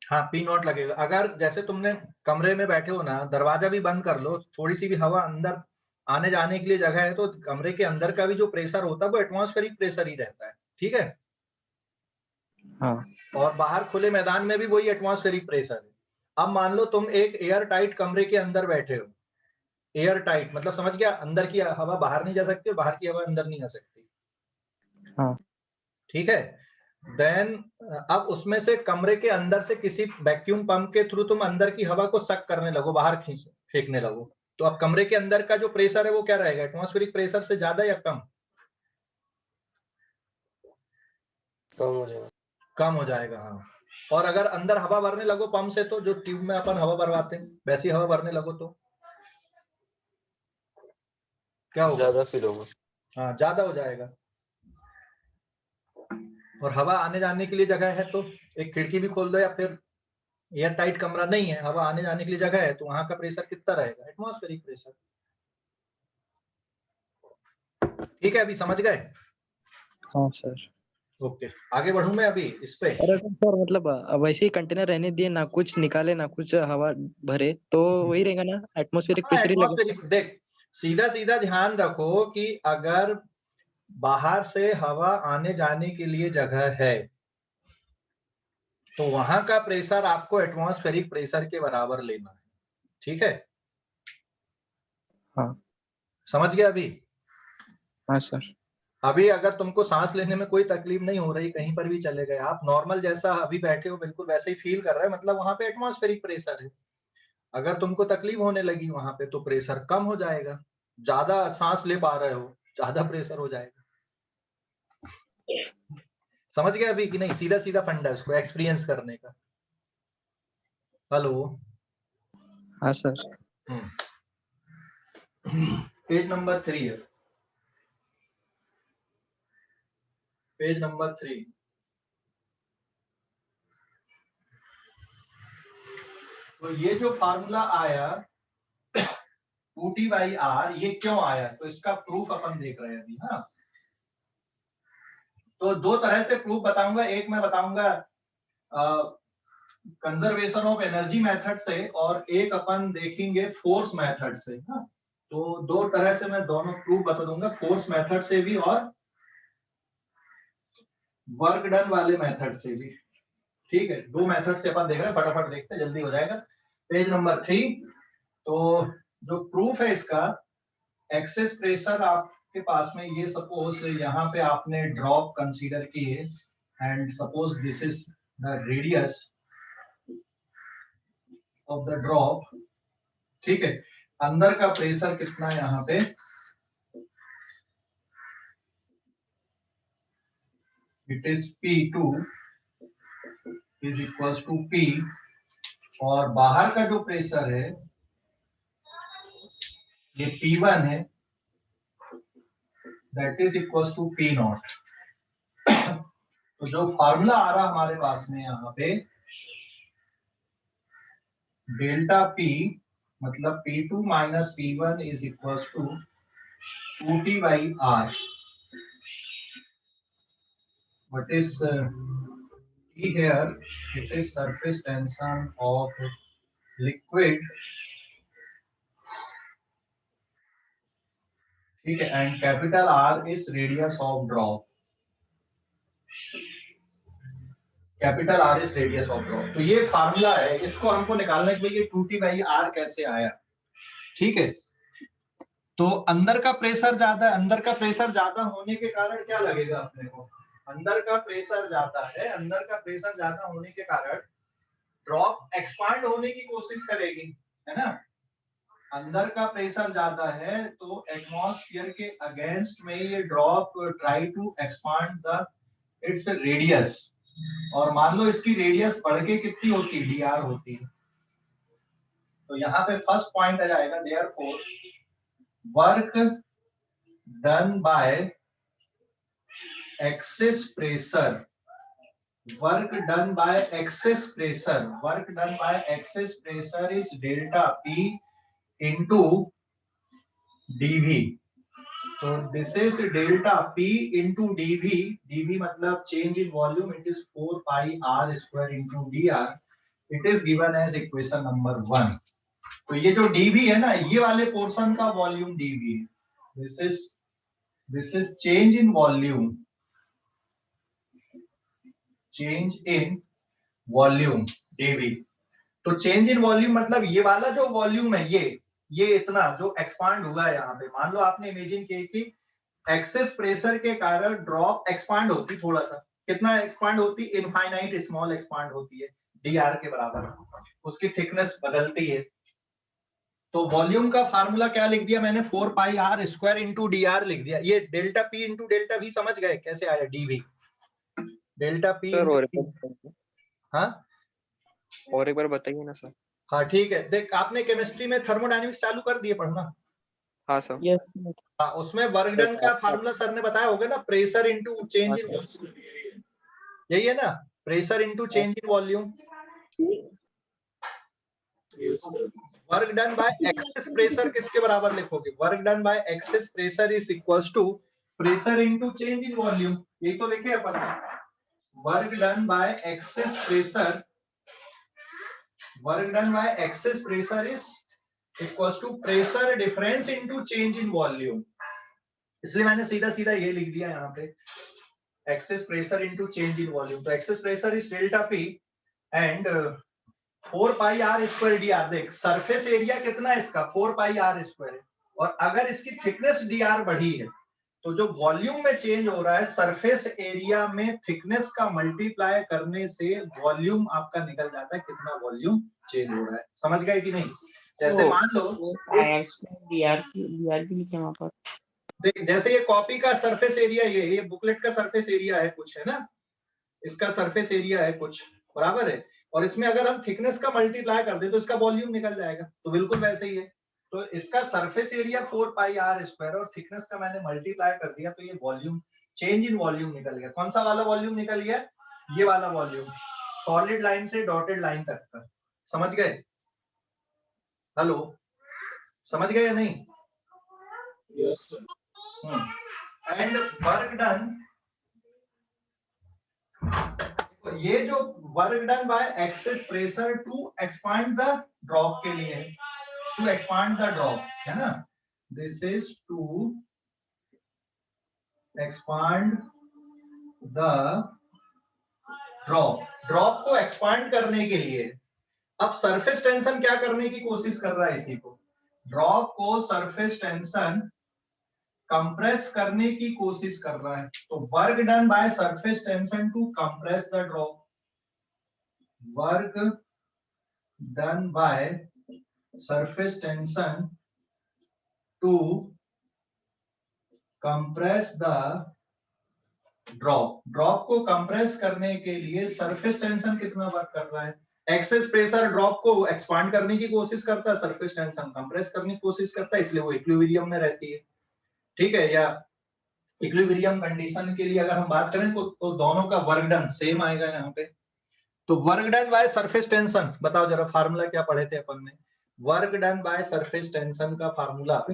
हाँ, P0 लगेगा। अगर जैसे तुमने कमरे में बैठे हो ना, दरवाजा भी बंद कर लो, थोड़ी सी भी हवा अंदर आने जाने के लिए जगह है, तो कमरे के अंदर का भी जो प्रेशर होता है वो एटमॉस्फेरिक प्रेशर ही रहता है। ठीक है, हाँ। और बाहर खुले मैदान में भी वही एटमॉस्फेरिक प्रेशर है। अब मान लो तुम एक एयर टाइट कमरे के अंदर बैठे हो, एयर टाइट, मतलब समझ गया, अंदर की हवा बाहर नहीं जा सकती और बाहर की हवा अंदर नहीं आ सकती। हाँ। ठीक है। देन अब उसमें से कमरे के अंदर से किसी वैक्यूम पंप के थ्रू तुम अंदर की हवा को सक करने लगो, बाहर खींच फेंकने लगो, तो अब कमरे के अंदर का जो प्रेशर है वो क्या रहेगा, एटमॉस्फेरिक प्रेशर से ज्यादा या कम? कम हो जाएगा। कम हो जाएगा, हाँ। और अगर अंदर हवा भरने लगो पंप से, तो जो ट्यूब में अपन हवा भरवाते हैं वैसी हवा भरने लगो तो क्या होगा? ज्यादा फील होगा। हाँ, ज्यादा हो जाएगा। और हवा आने जाने के लिए जगह है तो एक खिड़की भी खोल दो, या फिर एयर टाइट कमरा नहीं है, हवा आने जाने के लिए जगह है, तो वहां का प्रेशर कितना रहेगा, एटमॉस्फेरिक प्रेशर। ठीक है, अभी समझ गए? हाँ सर। ओके, आगे बढ़ूं मैं अभी इस पे। और अगर सर मतलब वैसे ही कंटेनर रहने दिए, ना कुछ निकाले ना कुछ हवा भरे, तो वही रहेगा ना, एटमॉस्फेरिक हाँ, प्रेशर ही लगेगा। एटमॉस्फेरिक, देख सीधा सीधा ध्यान रखो कि अगर बाहर से हवा आने जाने के लिए जगह है तो वहां का प्रेशर आपको एटमॉस्फेरिक प्रेशर के बराबर लेना है। ठीक है, हाँ। समझ गया अभी? हाँ सर। अभी अगर तुमको सांस लेने में कोई तकलीफ नहीं हो रही, कहीं पर भी चले गए आप, नॉर्मल जैसा अभी बैठे हो बिल्कुल वैसे ही फील कर रहे हैं, मतलब वहां पे एटमॉस्फेरिक प्रेशर है। अगर तुमको तकलीफ होने लगी वहां पे तो प्रेशर कम हो जाएगा, ज्यादा सांस ले पा रहे हो ज्यादा प्रेशर हो जाएगा। समझ गए अभी कि नहीं? सीधा सीधा फंडा है उसको एक्सपीरियंस करने का। हेलो। हाँ सर। पेज नंबर 3 है, पेज नंबर 3। तो ये जो फार्मूला आया 2T/R, ये क्यों आया, तो इसका प्रूफ अपन देख रहे हैं अभी। हाँ, तो दो तरह से प्रूफ बताऊंगा, एक मैं बताऊंगा कंजर्वेशन ऑफ एनर्जी मेथड से, और एक अपन देखेंगे फोर्स मेथड से। हाँ, तो दो तरह से मैं दोनों प्रूफ बता दूंगा, फोर्स मेथड से भी और वर्क डन वाले मेथड से भी। ठीक है, दो मेथड से अपन देख रहे हैं, फटाफट देखते हैं, जल्दी हो जाएगा। Page number 3। तो जो प्रूफ है इसका, एक्सेस प्रेशर आपके पास में, ये सपोज यहाँ पे आपने ड्रॉप कंसीडर किए, and suppose this is the radius of the drop. ठीक है, अंदर का प्रेशर कितना है यहाँ पे, it is P2 is equal to P, और बाहर का जो प्रेशर है ये P1 है, that is equal to P0। तो जो फार्मूला आ रहा हमारे पास में यहाँ पे, डेल्टा P मतलब P2 minus P1 is equal to 2T/R। What is T here? It is surface tension of liquid, ठीक है, and capital R is radius of drop, capital R is radius of drop। तो ये फार्मूला है, इसको हमको निकालना है कि ये 2T/R कैसे आया। ठीक है, तो अंदर का प्रेशर ज्यादा है, अंदर का प्रेशर ज्यादा होने के कारण क्या लगेगा अपने को, अंदर का प्रेशर ज्यादा है, अंदर का प्रेशर ज्यादा होने के कारण ड्रॉप एक्सपांड होने की कोशिश करेगी, है ना। अंदर का प्रेशर ज्यादा है तो एटमॉस्फेयर के अगेंस्ट में ये drop try to expand the its radius, और मान लो इसकी रेडियस बढ़ के कितनी होती है, dr होती है। तो यहाँ पे फर्स्ट पॉइंट आ जाएगा, therefore work done by excess pressure, work done by excess pressure, work done by excess pressure is delta P into dV। तो this is delta P into dV, dV मतलब change in volume, it is 4 pi r square into dr, it is given as equation number 1। तो ये जो dV है ना, ये वाले पोर्शन का वॉल्यूम dV है, this is change in volume, change in volume dV। तो चेंज इन वॉल्यूम मतलब ये वाला जो वॉल्यूम है, ये इतना जो एक्सपांड हुआ है यहाँ पे, मान लो आपने इमेजिन की कि एक्सेस प्रेशर के कारण ड्रॉप एक्सपांड होती, थोड़ा सा, कितना एक्सपांड होती, इनफाइनाइट स्मॉल एक्सपांड होती है, dr के बराबर, उसकी थिकनेस बदलती है। तो वॉल्यूम का फार्मूला क्या लिख दिया मैंने, 4 pi r square into dr लिख दिया। ये delta p into delta v समझ गए कैसे आया, dv डेल्टा p सर और इंटू, हाँ और एक बार बताइए ना सर। हाँ ठीक है, देख आपने केमिस्ट्री में थर्मोडायनेमिक्स चालू कर दिए पढ़ना, हाँ सर। Yes sir. हाँ उसमें वर्क डन का फार्मूला सर ने बताया होगा ना, pressure into change in, Yes, sir, यही है ना, pressure into change in volume, yes, sir. Work done by excess pressure किसके बराबर लिखोगे, work done by excess pressure is equals to pressure into change in volume, यही तो लिखे अपन, work done by excess pressure, work done by excess pressure is equals to pressure difference into change in volume, इसलिए मैंने सीधा सीधा ये लिख दिया यहाँ पे, excess pressure into change in volume. तो excess pressure is delta P and 4 pi r square d r. देख सरफेस एरिया कितना है इसका, 4 पाई आर स्क्वायर है, और अगर इसकी थिकनेस डी आर बढ़ी है तो जो वॉल्यूम में चेंज हो रहा है, सरफेस एरिया में थिकनेस का मल्टीप्लाई करने से वॉल्यूम आपका निकल जाता है, कितना वॉल्यूम चेंज हो रहा है, समझ गए कि नहीं। जैसे मान लो dr की लिखे वहां पर। देख जैसे ये कॉपी का सरफेस एरिया, ये बुकलेट का सरफेस एरिया है कुछ, है ना, इसका सरफेस एरिया है कुछ, बराबर है, और इसमें अगर हम थिकनेस का मल्टीप्लाई कर दे तो इसका वॉल्यूम निकल जाएगा, तो बिल्कुल वैसे ही है। तो इसका surface area 4 pi r square और थिकनेस का मैंने मल्टीप्लाई कर दिया, तो ये वॉल्यूम, चेंज इन वॉल्यूम निकल गया। कौन सा वाला वॉल्यूम निकल गया, ये वाला वॉल्यूम, सॉलिड लाइन से डॉटेड लाइन तक का, समझ गए, हेलो समझ गए या नहीं। Yes, sir. And work done, ये जो work done by excess pressure to expand the drop के लिए, टू एक्सपांड द ड्रॉप, है ना, this is to expand the drop, drop को एक्सपांड करने के लिए। अब सरफेस टेंशन क्या करने की कोशिश कर रहा है, इसी को, ड्रॉप को सरफेस टेंशन कंप्रेस करने की कोशिश कर रहा है। तो work done by surface tension to compress the drop, work done by surface tension to compress the drop, drop को कंप्रेस करने के लिए सरफेस टेंशन कितना वर्क कर रहा है, एक्सेस प्रेशर ड्रॉप को एक्सपांड करने की कोशिश करता है, सरफेस टेंशन कंप्रेस करने की कोशिश करता है, इसलिए वो इक्विलिब्रियम में रहती है, ठीक है। या इक्विलिब्रियम कंडीशन के लिए अगर हम बात करें तो दोनों का वर्क डन सेम आएगा यहाँ पे। तो work done by surface tension, बताओ जरा फार्मूला क्या पढ़े थे अपन ने, work done by surface tension का फार्मूला T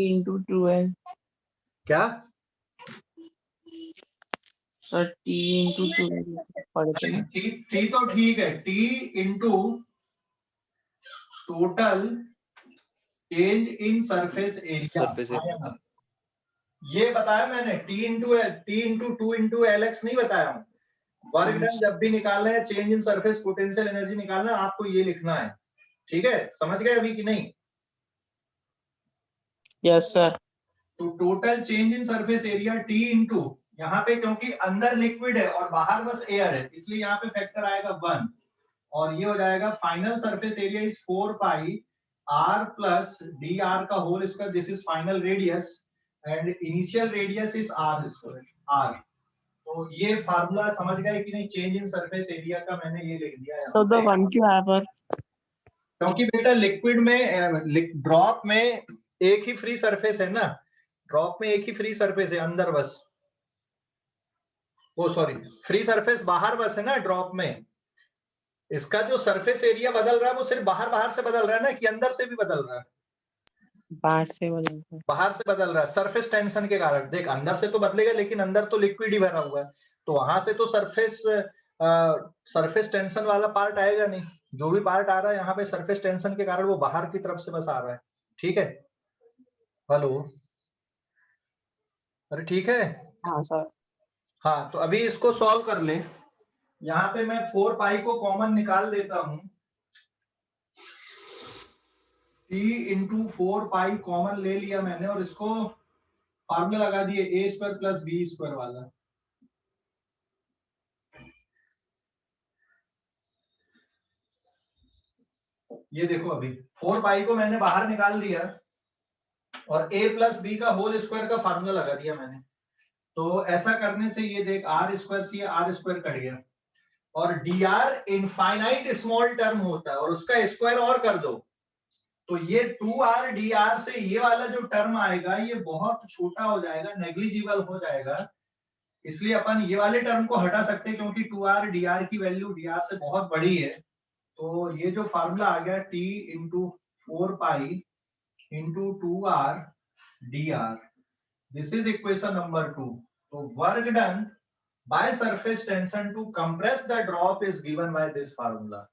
into 2L क्या, सर T into 2L पढ़े थे ना। टी तो ठीक है, T into total change in surface area, surface ये बताया मैंने, T into 2 into L x नहीं बताया हूँ। वर्क डन जब भी निकालना है, change in surface potential energy निकालना है, आपको ये लिखना है, ठीक है, समझ गए अभी कि नहीं। Yes sir. तो total change in surface area T into, यहाँ पे क्योंकि अंदर लिक्विड है और बाहर बस एयर है, इसलिए यहाँ पे फैक्टर आएगा 1, और ये हो जाएगा final surface area is 4 pi r plus d r का whole square, this is final radius and initial radius is r square r। तो ये फार्मूला समझ गए कि नहीं, चेंज इन सरफेस एरिया का मैंने ये लिख दिया है। सो द वन क्यों आया पर, क्योंकि बेटा लिक्विड में, ड्रॉप में एक ही फ्री सरफेस है ना, ड्रॉप में एक ही फ्री सरफेस है अंदर बस, वो सॉरी फ्री सरफेस बाहर बस है ना ड्रॉप में, इसका जो सरफेस एरिया बदल रहा है वो सिर्फ बाहर से बदल रहा है ना, कि अंदर से भी बदल रहा है, बाहर से बदलता है। बाहर से बदल रहा है सरफेस टेंशन के कारण। देख अंदर से तो बदलेगा, लेकिन अंदर तो लिक्विड ही भरा हुआ है, तो वहां से तो सरफेस टेंशन वाला पार्ट आएगा नहीं, जो भी पार्ट आ रहा है यहाँ पे सरफेस टेंशन के कारण वो बाहर की तरफ से बस आ रहा है, ठीक है, हेलो, अरे ठीक है, हाँ सर। हाँ। तो अभी इसको सॉल्व कर ले, यहाँ पे मैं 4 पाई को कॉमन निकाल देता हूं, T इंटू 4 पाई कॉमन ले लिया मैंने और इसको फार्मूला लगा दिए ए स्क्वायर प्लस बी स्क्वायर वाला। ये देखो अभी 4 पाई को मैंने बाहर निकाल दिया और a प्लस बी का होल स्क्वायर का फार्मूला लगा दिया मैंने। तो ऐसा करने से ये देख आर स्क्वायर सी आर स्क्वायर कट गया और dr इनफाइनाइट स्मॉल टर्म होता है और उसका स्क्वायर और कर दो तो ये 2r dr से ये वाला जो टर्म आएगा ये बहुत छोटा हो जाएगा, नेग्लिजिबल हो जाएगा। इसलिए अपन ये वाले टर्म को हटा सकते हैं क्योंकि 2r dr की वैल्यू dr से बहुत बड़ी है। तो ये जो फार्मूला आ गया t into 4 pi into 2r dr, this is equation number 2। तो work done by surface tension to compress the drop is given by this formula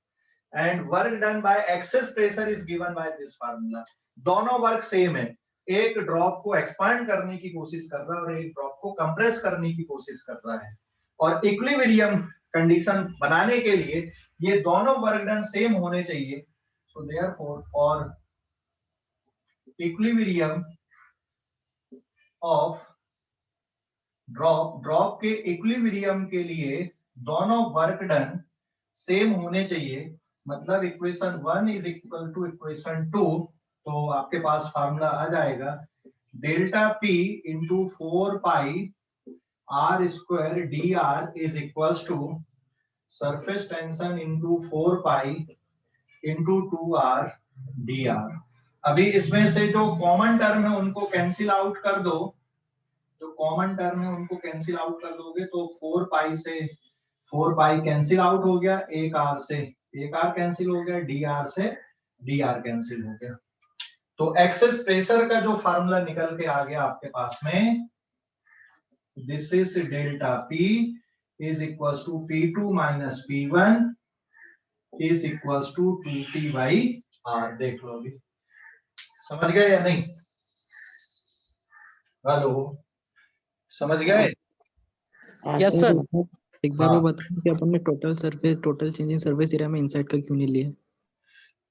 and work done by excess pressure is given by this formula. दोनों वर्क सेम है, एक ड्रॉप को एक्सपांड करने की कोशिश कर रहा है और एक ड्रॉप को कंप्रेस करने की कोशिश कर रहा है और इक्विलिब्रियम कंडीशन बनाने के लिए ये दोनों वर्क डन सेम होने चाहिए। So therefore for equilibrium of drop के इक्विलिब्रियम के लिए दोनों वर्क डन सेम होने चाहिए। मतलब equation 1 is equal to equation 2। तो आपके पास फार्मूला आ जाएगा delta p into 4 pi r square d r is equals to surface tension into 4 pi into 2r dr। अभी इसमें से जो कॉमन टर्म है उनको कैंसिल आउट कर दो, जो कॉमन टर्म है उनको कैंसिल आउट कर दोगे तो 4 पाई से 4 पाई कैंसिल आउट हो गया, एक r से एक r कैंसिल हो गया, dr से dr कैंसिल हो गया। तो एक्सेस प्रेशर का जो फार्मूला निकल के आ गया आपके पास में, this is delta p is equals to P2 minus P1 is equals to 2T by R। देख लो अभी समझ गए या नहीं? हेलो, समझ गए? Yes sir. एक बार वो बताओ कि अपन ने total surface total change in surface area में इनसाइड का क्यों नहीं लिया?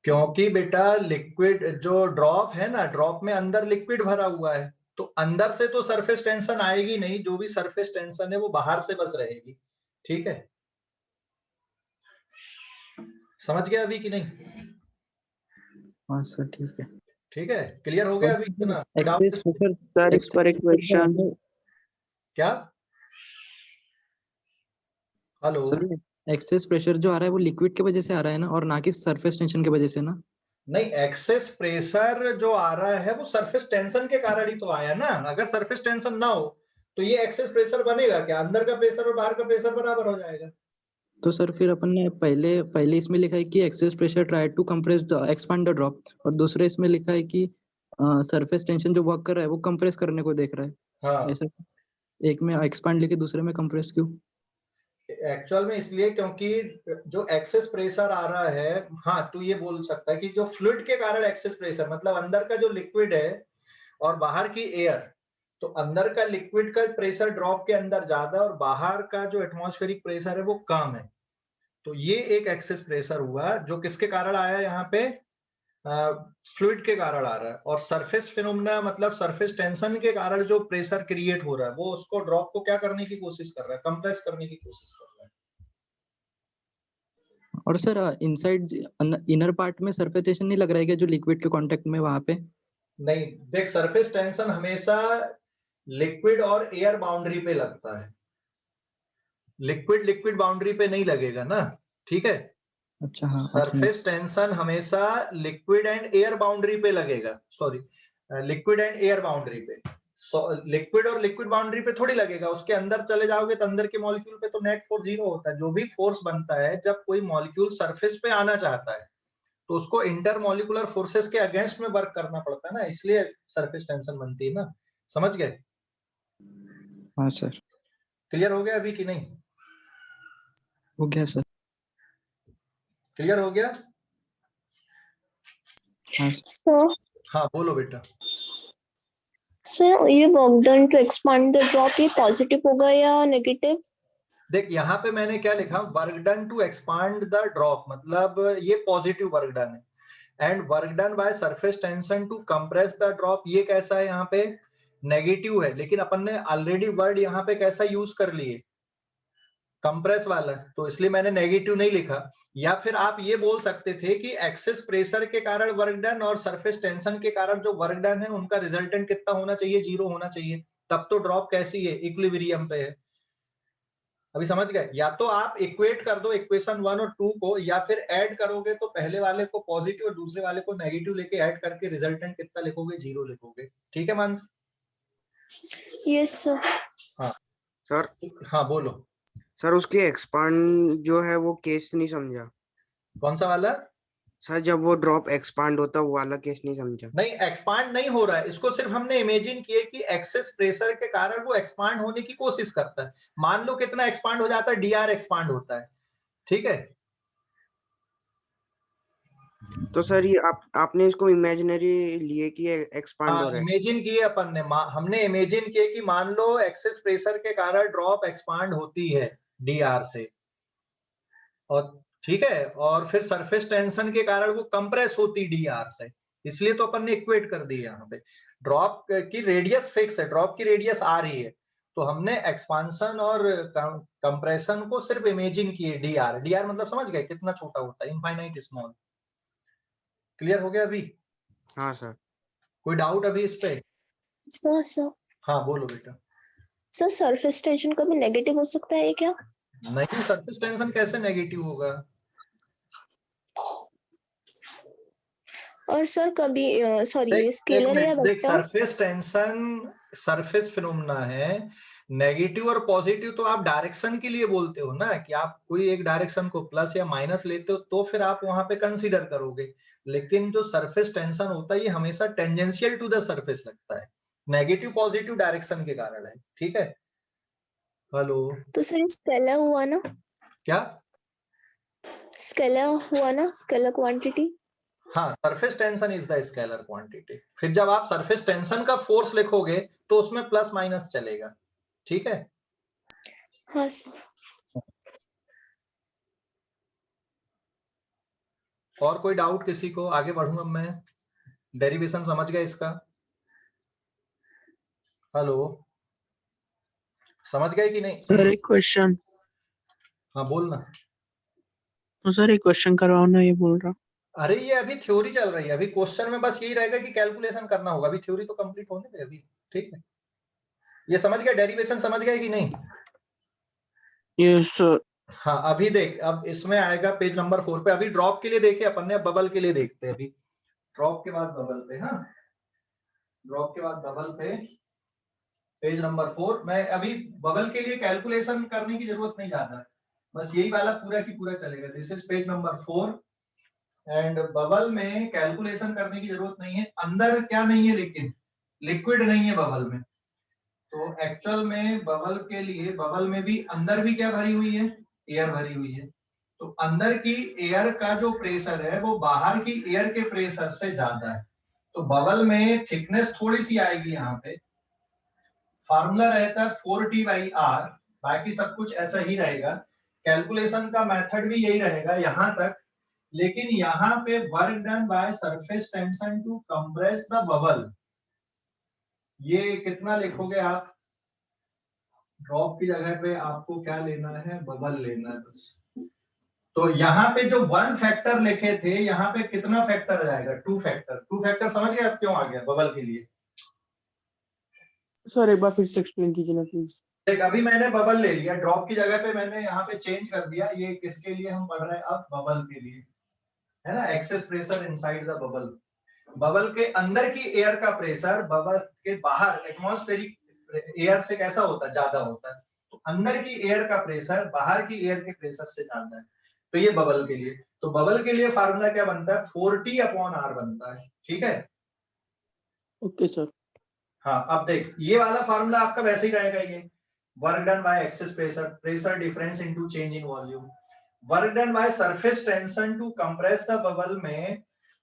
क्योंकि बेटा लिक्विड जो ड्रॉप है ना, ड्रॉप में अंदर लिक्विड भरा हुआ है तो अंदर से तो सरफेस टेंशन आएगी नहीं, जो भी सरफेस टेंशन है वो बाहर से बस रहेगी। ठीक है, समझ गया अभी कि नहीं? हाँ सर ठीक है। ठीक है, क्लियर हो गया अभी इतना? एक्सेस प्रेशर सर इस पर एक क्वेश्चन। क्या? हेलो सर एक्सेस प्रेशर जो आ रहा है वो लिक्विड की वजह से आ रहा है ना, और ना कि सरफेस टेंशन की वजह से ना? नहीं, एक्सेस प्रेशर जो आ रहा है वो सरफेस टेंशन के कारण ही तो आया ना। अगर सरफेस टेंशन ना हो तो ये एक्सेस प्रेशर बनेगा क्या? अंदर का प्रेशर और बाहर का प्रेशर बराबर हो जाएगा। तो सर फिर अपन ने पहले इसमें लिखा है कि excess pressure try to compress the expand the drop, और दूसरे इसमें लिखा है कि सरफेस टेंशन जो वर्क कर रहा है वो कंप्रेस करने को देख रहा है। हाँ, ऐसा एक में एक्सपांड लिखे दूसरे में कंप्रेस क्यों? एक्चुअल में इसलिए क्योंकि जो एक्सेस प्रेशर आ रहा है, हाँ तू ये बोल सकता है कि जो फ्लूइड के कारण एक्सेस प्रेशर, मतलब अंदर का जो लिक्विड है और बाहर की एयर, तो अंदर का लिक्विड का प्रेशर ड्रॉप के अंदर ज्यादा और बाहर का जो एटमॉस्फेरिक प्रेशर है वो कम है। तो ये एक एक्सेस प्रेशर हुआ जो किसके कारण आया? यहाँ पे फ्लूइड के कारण आ रहा है। और सरफेस फिनोमेना मतलब सरफेस टेंशन के कारण जो प्रेशर क्रिएट हो रहा है वो उसको ड्रॉप को क्या करने की कोशिश कर रहा है? कंप्रेस करने की कोशिश कर रहा है। और सर इनसाइड इनर पार्ट में सरफेस टेंशन नहीं लग रहा है क्या, जो लिक्विड के कांटेक्ट में वहां पे? नहीं, देख सरफेस टेंशन हमेशा लिक्विड और एयर बाउंड्री पे लगता है, लिक्विड बाउंड्री पे नहीं लगेगा ना। ठीक है, अच्छा हाँ। सरफेस टेंशन हमेशा लिक्विड एंड एयर बाउंड्री पे लगेगा, sorry liquid and air boundary पे। लिक्विड और लिक्विड बाउंड्री पे थोड़ी लगेगा, उसके अंदर चले जाओगे तो अंदर के मॉलिक्यूल पे तो नेट फोर्स 0 होता है। जो भी फोर्स बनता है जब कोई मॉलिक्यूल सरफेस पे आना चाहता है तो उसको इंटरमॉलिक्यूलर फोर्सेस के अगेंस्ट में वर्क करना पड़ता है ना, इसलिए सरफेस टेंशन बनती है ना। समझ गए? हाँ सर। क्लियर हो गया अभी कि नहीं? हो गया सर। क्लियर हो गया? हाँ सर हाँ बोलो बेटा। सर ये work done to expand the drop, ये पॉजिटिव होगा या नेगेटिव? देख यहाँ पे मैंने क्या लिखा, work done to expand the drop, मतलब ये पॉजिटिव वर्क डन है। And work done by surface tension to compress the drop, ये कैसा है यहाँ पे नेगेटिव है, लेकिन अपन ने ऑलरेडी वर्ड यहाँ पे कैसा यूज कर लिए कंप्रेस वाला, तो इसलिए मैंने नेगेटिव नहीं लिखा। या फिर आप ये बोल सकते थे कि एक्सेस प्रेशर के कारण वर्क डन और सरफेस टेंशन के कारण जो वर्क डन है उनका रिजल्टेंट कितना होना चाहिए, 0 होना चाहिए, तब तो ड्रॉप कैसी है, इक्विलिब्रियम पे है। अभी समझ गए? या तो आप इक्वेट कर दो इक्वेशन 1 और 2 को, या फिर ऐड करोगे तो पहले वाले को पॉजिटिव और दूसरे वाले को नेगेटिव लेके ऐड करके रिजल्टेंट कितना लिखोगे, 0 लिखोगे। ठीक है मानस? Yes sir. हाँ सर हाँ बोलो। सर उसकी एक्सपांड जो है वो केस नहीं समझा कौन सा वाला? सर, जब वो ड्रॉप एक्सपांड होता है वो वाला केस नहीं समझा। नहीं, एक्सपांड नहीं हो रहा है, इसको सिर्फ हमने इमेजिन किए कि एक्सेस प्रेशर के कारण वो एक्सपांड होने की कोशिश करता है। मान लो कितना एक्सपांड हो जाता है, डीआर एक्सपांड होता है। ठीक है, तो सर ये आपने इसको इमेजिनरी लिए कि एक्सपांड हो हाँ रहा है। इमेजिन किए अपन ने, हमने इमेजिन किए कि मान लो एक्सेस प्रेशर के कारण ड्रॉप एक्सपांड होती है डीआर से, और ठीक है, और फिर सरफेस टेंशन के कारण वो कंप्रेस होती डीआर से, इसलिए तो अपन ने इक्वेट कर दी यहाँ पे। ड्रॉप की रेडियस फिक्स है, ड्रॉप की रेडियस आ रही है, तो हमने एक्सपांशन और कंप्रेशन को सिर्फ इमेजिन किए डीआर। डीआर मतलब समझ गए कितना छोटा होता है, इनफाइनाइट स्मॉल। क्लियर हो गया अभी? हाँ सर। कोई डाउट अभी इस पे? सर हाँ बोलो बेटा। सर सरफेस टेंशन कभी नेगेटिव हो सकता है क्या? नहीं, सरफेस टेंशन कैसे नेगेटिव होगा? और सर कभी सॉरी स्केलर या देख, vector? Surface tension surface phenomena है। नेगेटिव और पॉजिटिव तो आप डायरेक्शन के लिए बोलते हो ना, कि आप कोई एक डायरेक्शन को प्लस या माइनस लेते हो तो फिर आप वहां पे कंसीडर करोगे, लेकिन जो सरफेस टेंशन होता है ये हमेशा टेंजेंशियल टू द सरफेस लगता है, नेगेटिव पॉजिटिव डायरेक्शन के कारण है। ठीक है, हेलो? तो सर स्केलर हुआ ना? क्या? स्केलर हुआ ना, स्केलर क्वांटिटी? हाँ, surface tension is the scalar quantity. फिर जब आप सरफेस टेंशन का फोर्स लिखोगे तो उसमें प्लस माइनस चलेगा। ठीक है? हाँ सर। और कोई डाउट किसी को? आगे बढ़ूंगा मैं। डेरिवेशन समझ गए इसका? हेलो, समझ गए कि नहीं? सर एक क्वेश्चन। हाँ बोलना। तो सर एक क्वेश्चन करवाओ ना, ये बोल रहा। अरे ये अभी थ्योरी चल रही है, अभी क्वेश्चन में बस यही रहेगा कि कैलकुलेशन करना होगा, अभी थ्योरी तो कंप्लीट होने दे अभी। ठीक है, ये समझ गए? डेरिवेशन समझ गए कि नहीं? Yes sir. हाँ अभी देख, अब इसमें आएगा पेज नंबर 4 पे। अभी ड्रॉप के लिए देखे अपन ने, बबल के लिए देखते हैं। अभी ड्रॉप के बाद बबल पे, हाँ ड्रॉप के बाद बबल पे पेज नंबर 4। मैं अभी बबल के लिए कैलकुलेशन करने की जरूरत नहीं ज्यादा, बस यही वाला पूरा की पूरा चलेगा। This is page number 4 and bubble में कैलकुलेशन करने की जरूरत नहीं है। अंदर क्या नहीं है, लेकिन लिक्विड नहीं है बबल में, तो एक्चुअल में बबल के लिए, बबल में भी अंदर भी क्या भरी हुई है, एयर भरी हुई है। तो अंदर की एयर का जो प्रेशर है वो बाहर की एयर के प्रेशर से ज्यादा है, तो बबल में थिकनेस थोड़ी सी आएगी। यहाँ पे फार्मूला रहता है 4T/R, बाकी सब कुछ ऐसा ही रहेगा। कैलकुलेशन का मेथड भी यही रहेगा यहाँ तक, लेकिन यहाँ पे work done by surface tension to compress the bubble, ये कितना लिखोगे आप? ड्रॉप की जगह पे आपको क्या लेना है, बबल लेना है बस। तो यहाँ पे जो 1 फैक्टर लिखे थे, यहाँ पे कितना फैक्टर जाएगा? 2 फैक्टर। 2 फैक्टर समझ गए आप क्यों आ गया बबल के लिए? सर एक बार फिर से एक्सप्लेन कीजिए ना प्लीज। देख, अभी मैंने बबल ले लिया, ड्रॉप की जगह पे मैंने यहाँ पे चेंज कर दिया। ये किसके लिए हम पढ़ रहे हैं अब? बबल के लिए, है ना। Access pressure inside the bubble, bubble के अंदर की एयर का प्रेशर बबल के बाहर एटमॉस्फेरिक एयर से कैसा होता है, ज्यादा होता है। तो अंदर की एयर का प्रेशर बाहर की एयर के प्रेशर से ज्यादा है, तो ये बबल के लिए। तो बबल के लिए फार्मूला क्या बनता है? 4T/R बनता है। ठीक है? Okay sir. हाँ अब देख, ये वाला फार्मूला आपका वैसे ही रहेगा, ये work done by excess pressure, pressure difference into change in volume. Work done by surface tension to compress the bubble में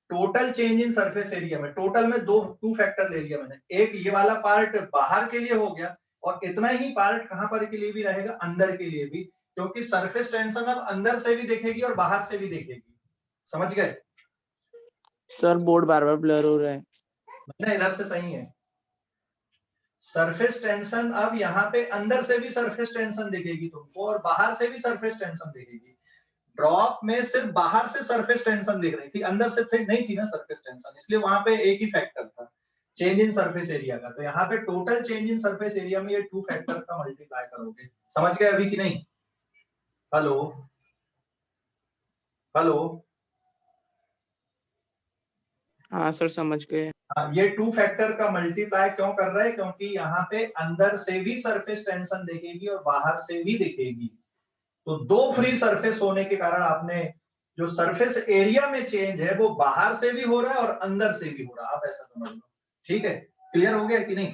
total change in surface area में, टोटल में 2 फैक्टर ले लिया मैंने। एक ये वाला पार्ट बाहर के लिए हो गया, और इतना ही पार्ट कहां पर के लिए भी रहेगा, अंदर के लिए भी, क्योंकि सरफेस टेंशन अब अंदर से भी देखेगी और बाहर से भी देखेगी। समझ गए? सर बोर्ड बार बार ब्लर हो रहा है। ना इधर से सही है। सरफेस टेंशन अब यहाँ पे अंदर से भी सरफेस टेंशन दिखेगी तुमको और बाहर से भी सरफेस टेंशन दिखेगी। ड्रॉप में सिर्फ बाहर से सरफेस टेंशन दिख रही थी, अंदर से नहीं थी ना सरफेस टेंशन, इसलिए वहां पे एक ही फैक्टर था चेंज इन सरफेस एरिया का। तो यहाँ पे total change in surface area में ये 2 फैक्टर का मल्टीप्लाई करोगे। समझ गए अभी कि नहीं? हेलो हेलो, हाँ सर समझ गए। ये 2 फैक्टर का मल्टीप्लाई क्यों कर रहा है? क्योंकि यहाँ पे अंदर से भी सरफेस टेंशन दिखेगी और बाहर से भी दिखेगी। तो 2 फ्री सरफेस होने के कारण आपने जो सरफेस एरिया में चेंज है वो बाहर से भी हो रहा है और अंदर से भी हो रहा है। आप ऐसा समझ लो, ठीक है? क्लियर हो गया कि नहीं?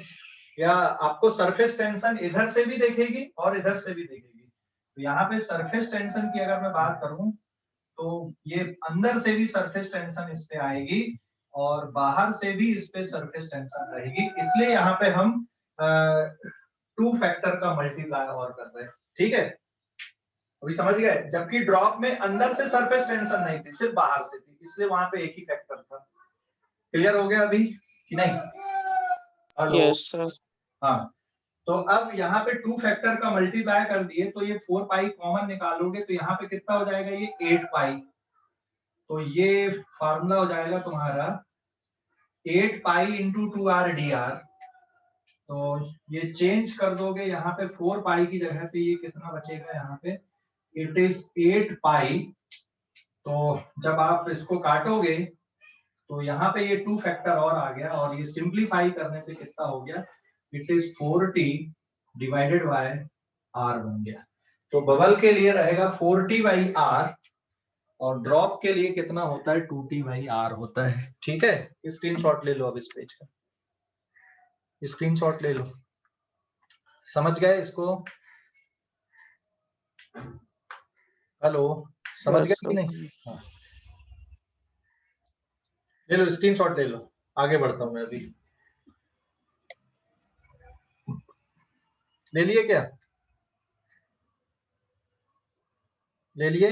या आपको सरफेस टेंशन इधर से भी दिखेगी और इधर से भी दिखेगी। तो यहाँ पे सरफेस टेंशन की अगर मैं बात करूं तो ये अंदर से भी सरफेस टेंशन इस पे आएगी और बाहर से भी इस पे सरफेस टेंशन रहेगी। इसलिए यहाँ पे हम 2 फैक्टर का मल्टीप्लाई और कर रहे हैं, ठीक है? अभी समझ गए? जबकि ड्रॉप में अंदर से सरफेस टेंशन नहीं थी, सिर्फ बाहर से थी, इसलिए वहां पे एक ही फैक्टर था। क्लियर हो गया अभी कि नहीं? हेलो? Yes sir. हाँ, तो अब यहाँ पे 2 फैक्टर का मल्टीप्लाई कर दिए तो ये 4 पाई कॉमन निकालोगे तो यहाँ पे कितना हो जाएगा? ये 8 पाई। तो ये फार्मूला हो जाएगा तुम्हारा 8 पाई इंटू 2r dr। तो ये चेंज कर दोगे यहाँ पे 4 पाई की जगह पे ये कितना बचेगा? यहाँ पे इट इज 8 पाई। तो जब आप इसको काटोगे तो यहाँ पे ये 2 फैक्टर और आ गया और ये सिंप्लीफाई करने पे कितना हो गया? It is 4t divided by r बन गया। तो बबल के लिए रहेगा 4t बाई r और ड्रॉप के लिए कितना होता है? 2t बाई r होता है, ठीक है? स्क्रीनशॉट ले लो अब इस पेज का, स्क्रीनशॉट ले लो। समझ गए इसको? हेलो, समझ गए कि नहीं? हाँ, ले लो स्क्रीनशॉट ले लो। आगे बढ़ता हूं मैं अभी। ले लिए क्या? ले लिए?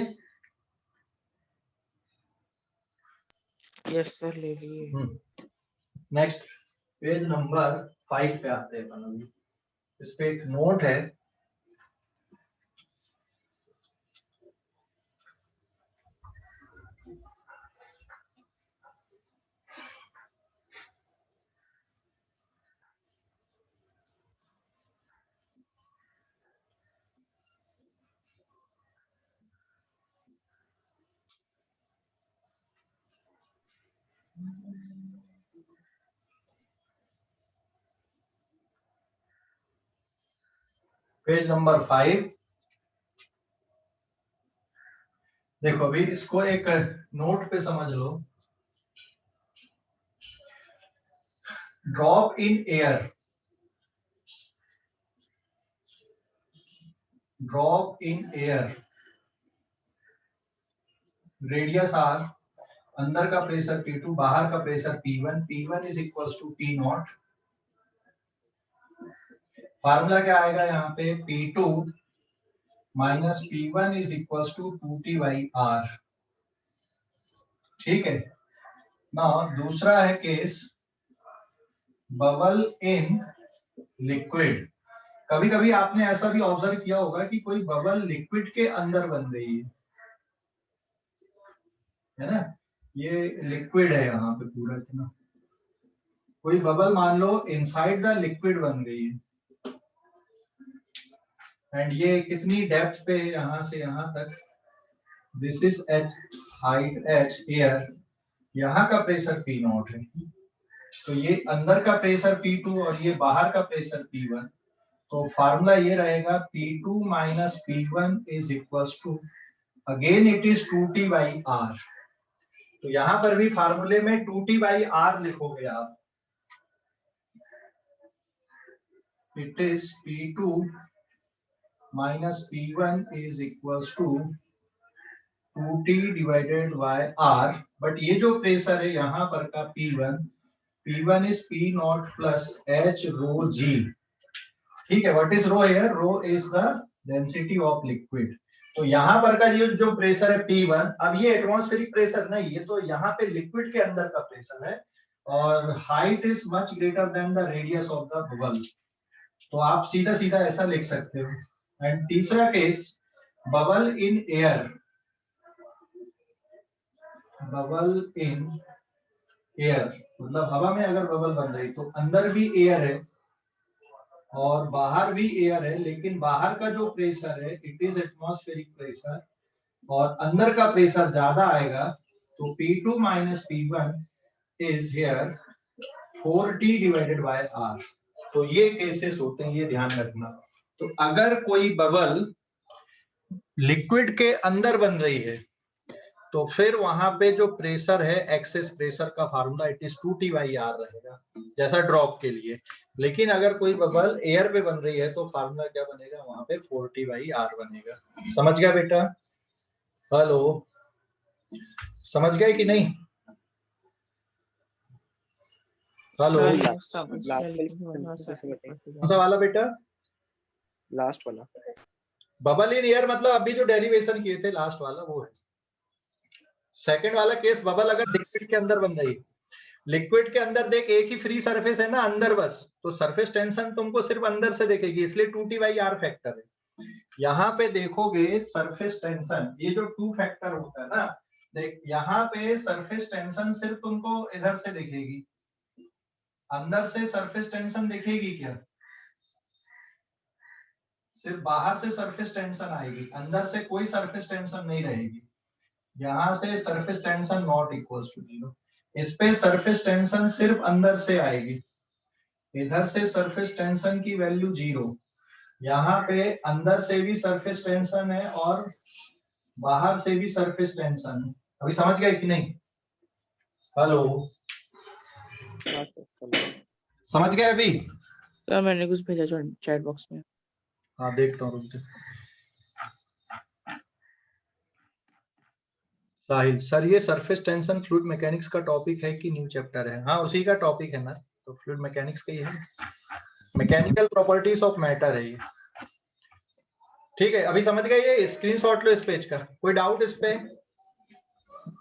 यस सर ले लिए। नेक्स्ट पेज नंबर 5 पे आते हैं अपन अभी। इस पे एक नोट है। Page number 5। देखो अभी इसको एक नोट पे समझ लो। Drop in air, drop in air, radius r, अंदर का प्रेशर P2, बाहर का pressure P1, P1 is equals to P naught. Formula क्या आएगा यहाँ पे? P2 minus P1 is equals to 2t by r, ठीक है ना? दूसरा है केस बबल इन लिक्विड। कभी कभी आपने ऐसा भी ऑब्जर्व किया होगा कि कोई बबल लिक्विड के अंदर बन रही है ना? ये लिक्विड है यहाँ पे पूरा इतना, कोई बबल मान लो इनसाइड द लिक्विड बन गई है एंड ये कितनी डेप्थ पे है? यहाँ से यहाँ तक, this is h, height h, air, यहाँ का प्रेशर P नॉट है। तो ये अंदर का प्रेशर P2 और ये बाहर का प्रेशर P1। तो फार्मूला ये रहेगा P2 minus P1 is equals to, again it is 2t by r। तो यहां पर भी फार्मूले में 2t बाई r लिखोगे आप। It is P2 minus P1 is equals to 2t divided by r। But ये जो प्रेशर है यहाँ पर का P1 is P not plus h rho g, ठीक है? What is rho here? Rho is the density of liquid. तो यहाँ पर का ये जो प्रेशर है P1, अब ये एटमॉस्फेरिक प्रेशर नहीं, ये तो यहाँ पे लिक्विड के अंदर का प्रेशर है और height is much greater than the radius of the bubble. तो आप सीधा सीधा ऐसा लिख सकते हो। एंड तीसरा case, bubble in air, bubble in air मतलब हवा में अगर बबल बन रही तो अंदर भी एयर है और बाहर भी एयर है, लेकिन बाहर का जो प्रेशर है इट इज एटमॉस्फेरिक प्रेशर और अंदर का प्रेशर ज्यादा आएगा, तो P2 minus P1 is here 4T divided by R। तो ये केसेस होते हैं, ये ध्यान रखना। तो अगर कोई बबल लिक्विड के अंदर बन रही है तो फिर वहां पे जो प्रेशर है, एक्सेस प्रेशर का formula it is 2T by R रहेगा, जैसा ड्रॉप के लिए। लेकिन अगर कोई बबल एयर पे बन रही है तो फार्मूला क्या बनेगा, वहां पे 4T बाई R बनेगा। समझ गया बेटा? हेलो, समझ गए कि नहीं? हेलो, सर ये समझ गया, लास्ट लेकिन वरना वाला सर कौन सा वाला बेटा? लास्ट वाला बबल इन एयर मतलब अभी जो डेरिवेशन किए थे लास्ट वाला वो है। सेकंड वाला केस, बबल अगर लिक्विड के अंदर बन रही है, लिक्विड के अंदर देख एक ही फ्री सरफेस है ना अंदर बस, तो सरफेस टेंशन तुमको सिर्फ अंदर से देखेगी, इसलिए 2T बाई R फैक्टर है। यहाँ पे देखोगे सरफेस टेंशन, ये जो 2 फैक्टर होता है ना, देख यहाँ पे सरफेस टेंशन सिर्फ तुमको इधर से दिखेगी, अंदर से सरफेस टेंशन दिखेगी क्या? सिर्फ बाहर से सरफेस टेंशन आएगी, अंदर से कोई सरफेस टेंशन नहीं रहेगी। यहाँ से surface tension not equal to 0, इस पे सरफेस टेंशन सिर्फ अंदर से आएगी, इधर से सरफेस टेंशन की वैल्यू 0। यहाँ पे अंदर से भी सरफेस टेंशन है और बाहर से भी सरफेस टेंशन है। अभी समझ गए कि नहीं? हेलो, समझ गए अभी? सर मैंने कुछ भेजा चैट बॉक्स में। हाँ देखता हूँ, साहिल सर ये सरफेस टेंशन फ्लूइड मैकेनिक्स का टॉपिक है कि न्यू चैप्टर है? हाँ उसी का टॉपिक है ना, तो फ्लूइड मैकेनिक्स का ही है, मैकेनिकल प्रॉपर्टीज ऑफ मैटर है ये। ठीक है, अभी समझ गए? ये स्क्रीनशॉट लो इस पेज का, कोई डाउट इस पे?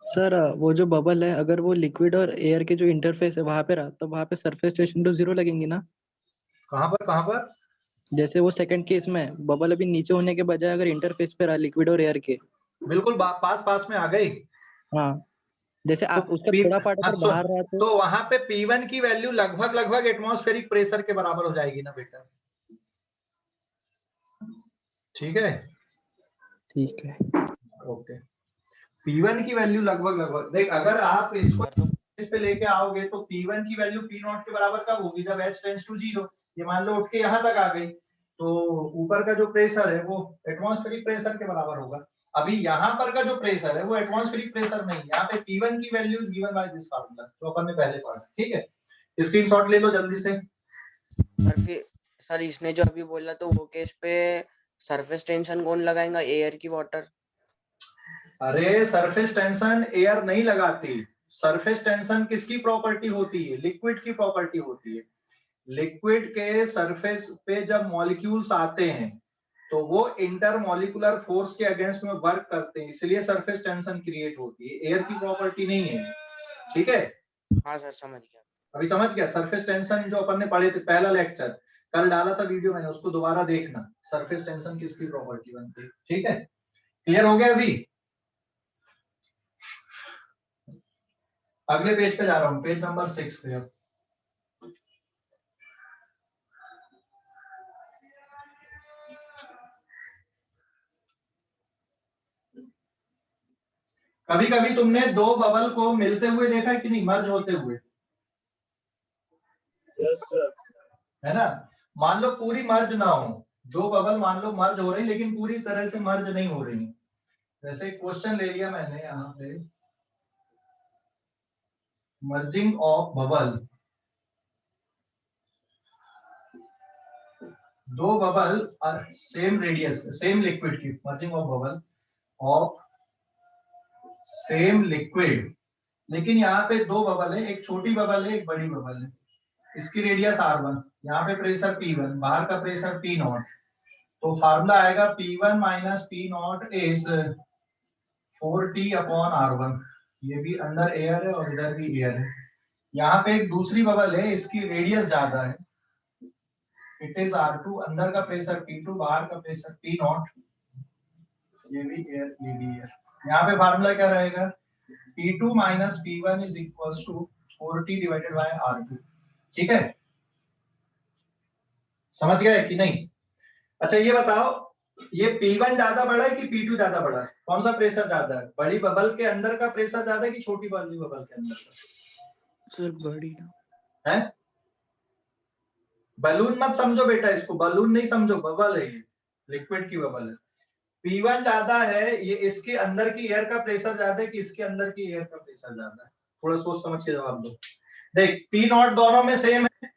सर वो जो बबल है अगर वो लिक्विड और एयर के जो इंटरफेस है वहां पे रहा तो वहां पे सरफेस टेंशन तो 0 लगेंगी ना? कहाँ पर कहाँ पर? जैसे वो सेकंड केस में बबल अभी नीचे होने के बजाय अगर इंटरफेस पे रहा लिक्विड और एयर के, बिल्कुल पास पास में आ गई। हाँ जैसे तो उसका P- थोड़ा पार्ट हाँ, अगर बाहर रहा तो वहां पे P1 की वैल्यू लगभग एटमॉस्फेरिक प्रेशर के बराबर हो जाएगी ना बेटा? ठीक है, ठीक है। ओके। P1 की वैल्यू लगभग देख, अगर आप इसको इस पे लेके आओगे तो P1 की वैल्यू P0 के बराबर कब होगी? जब H टेंड्स टू 0। ये मान लो उठ के यहाँ तक आ गई, तो ऊपर का जो प्रेशर है वो एटमॉस्फेरिक प्रेशर के बराबर होगा। अभी यहाँ पर का जो प्रेशर है वो एटमॉस्फेरिक प्रेशर नहीं, यहाँ पे P1 की value is given by this formula जो अपन ने पहले पढ़ा। ठीक है, स्क्रीनशॉट ले लो जल्दी से। सर फिर सर इसने जो अभी बोला तो वो केस पे सरफेस टेंशन कौन लगाएगा, एयर की वाटर? अरे सरफेस टेंशन एयर नहीं लगाती, सरफेस टेंशन किसकी प्रॉपर्टी होती है? लिक्विड की प्रॉपर्टी होती है। लिक्विड के सरफेस पे जब मॉलिक्यूल्स आते हैं तो वो इंटरमॉलिक्यूलर फोर्स के अगेंस्ट में वर्क करते हैं, इसलिए सरफेस टेंशन क्रिएट होती है, एयर की प्रॉपर्टी नहीं है। ठीक है, हाँ सर समझ गया। अभी समझ गया? सरफेस टेंशन जो अपन ने पढ़े थे पहला लेक्चर, कल डाला था वीडियो मैंने, उसको दोबारा देखना, सरफेस टेंशन किसकी प्रॉपर्टी बनती है। ठीक है, क्लियर हो गया? अभी अगले पेज पे जा रहा हूं, पेज नंबर 6 पे। अब कभी कभी तुमने दो बबल को मिलते हुए देखा है कि नहीं, मर्ज होते हुए? Yes sir. है ना? मान लो पूरी मर्ज ना हो, दो बबल मान लो मर्ज हो रही लेकिन पूरी तरह से मर्ज नहीं हो रही। वैसे क्वेश्चन ले लिया मैंने यहाँ पे, मर्जिंग ऑफ बबल, दो bubble same radius same liquid की, merging of bubble of same liquid, लेकिन यहाँ पे दो बबल है, एक छोटी बबल है एक बड़ी बबल है, इसकी रेडियस R1, यहाँ पे प्रेशर P1, बाहर का प्रेशर P0, तो फार्मूला आएगा P1 minus P not is 4T upon R1। ये भी अंदर एयर है और इधर भी एयर है। यहाँ पे एक दूसरी बबल है, इसकी रेडियस ज्यादा है, इट इज R2, अंदर का प्रेशर P2, बाहर का प्रेशर P नॉट, ये भी एयर ये भी एयर। यहाँ पे फार्मूला क्या रहेगा, P2 minus P1 is equals to 4T divided by R2। ठीक है, समझ गए कि नहीं? अच्छा ये बताओ, ये P1 ज्यादा बड़ा है कि P2 ज्यादा बड़ा है? कौन सा प्रेशर ज्यादा है? बड़ी बबल के अंदर का प्रेशर ज्यादा है कि छोटी वाली बबल के अंदर का? सर बड़ी है? बलून मत समझो बेटा, इसको बलून नहीं समझो, बबल है ये, लिक्विड की बबल है। P1 ज्यादा है, ये इसके अंदर की एयर का प्रेशर ज्यादा है कि इसके अंदर की एयर का प्रेशर ज्यादा है? थोड़ा सोच समझ के जवाब दो। देख P नॉट दोनों में सेम है,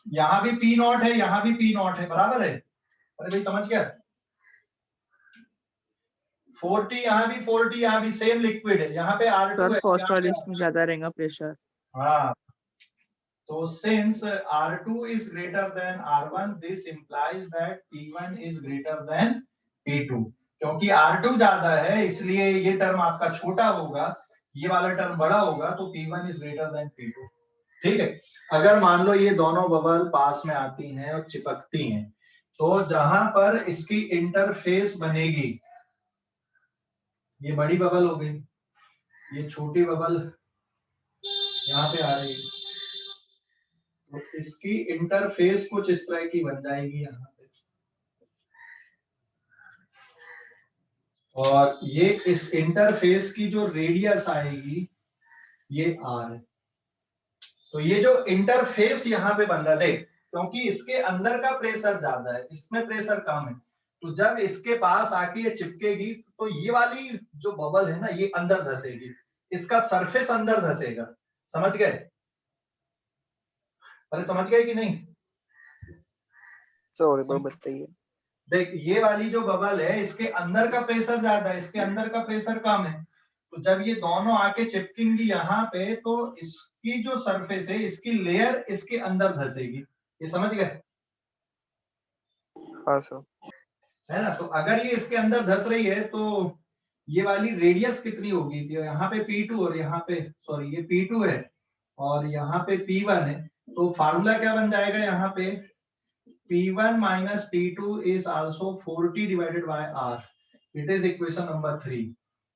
यहाँ भी P नॉट है, यहाँ भी P नॉट है, बराबर है? अरे भाई समझ गया? 4T यहाँ भी 4T यहाँ भी सेम लिक्विड है, यहाँ पे R2 सर है, फर्स्ट यहाँ वाले पे इसमें ज्यादा रहेगा प्रेशर। हाँ, तो since R2 is greater than R1, this implies that P1 is greater than P2। क्योंकि R2 ज्यादा है इसलिए ये टर्म आपका छोटा होगा, ये वाला टर्म बड़ा होगा, तो P1 is greater than P2। ठीक है, अगर मान लो ये दोनों बबल पास में आती हैं और चिपकती हैं, तो जहां पर इसकी इंटरफेस बनेगी, ये बड़ी बबल हो गई, ये छोटी बबल यहाँ पे आ रही है, तो इसकी इंटरफेस कुछ इस तरह की बन जाएगी यहाँ पे, और ये इस इंटरफेस की जो रेडियस आएगी ये R है। तो ये जो इंटरफेस यहाँ पे बन रहा है, देख क्योंकि इसके अंदर का प्रेशर ज्यादा है, इसमें प्रेशर कम है, तो जब इसके पास आके ये चिपकेगी तो ये वाली जो बबल है ना ये अंदर धसेगी, इसका सरफेस अंदर धसेगा। समझ गए? अरे समझ गए कि नहीं? सॉरी बस बताइए। देख ये वाली जो बबल है इसके अंदर का प्रेशर ज्यादा है, इसके अंदर का प्रेशर कम है, तो जब ये दोनों आके चिपकेंगी यहाँ पे तो इसकी जो सरफेस है, इसकी लेयर इसके अंदर धसेगी। ये समझ गए? हाँ सर। है ना? तो अगर ये इसके अंदर धस रही है तो ये वाली रेडियस कितनी होगी? यहाँ पे P2 और यहाँ पे सॉरी ये P2 है और यहाँ पे P1 है, तो फार्मूला क्या बन जाएगा यहाँ पे? P1 minus T2 is also 4T divided by R। It is equation number 3।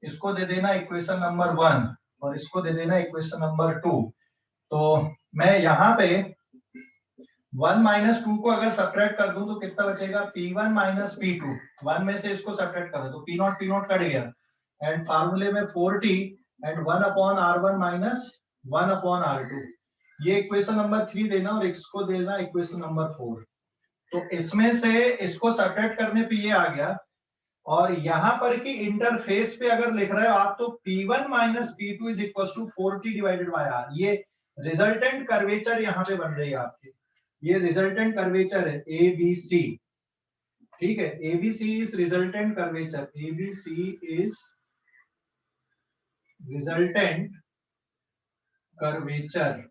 इसको दे देना इक्वेशन नंबर 1 और इसको दे देना इक्वेशन नंबर 2। तो मैं यहाँ पे 1 माइनस 2 को अगर सब्ट्रैक्ट कर दूं तो कितना बचेगा? P1 minus P2। 1 में से इसको सब्ट्रैक्ट कर दो तो P नॉट कट गया, एंड फार्मूले में 4T and 1 upon R1 minus 1 upon R2। ये इक्वेशन नंबर 3 देना और इसको देना इक्वेशन नंबर 4। तो इसमें से इसको सब्ट्रैक्ट करने पे ये आ गया, और यहाँ पर की इंटरफेस पे अगर लिख रहे हो आप तो P1 minus P2 is equal to 4T divided by R। ये रिजल्टेंट कर्वेचर यहाँ पे बन रही है आपकी, ये रिजल्टेंट कर्वेचर है ABC। ठीक है, ABC is resultant curvature, ABC is resultant curvature.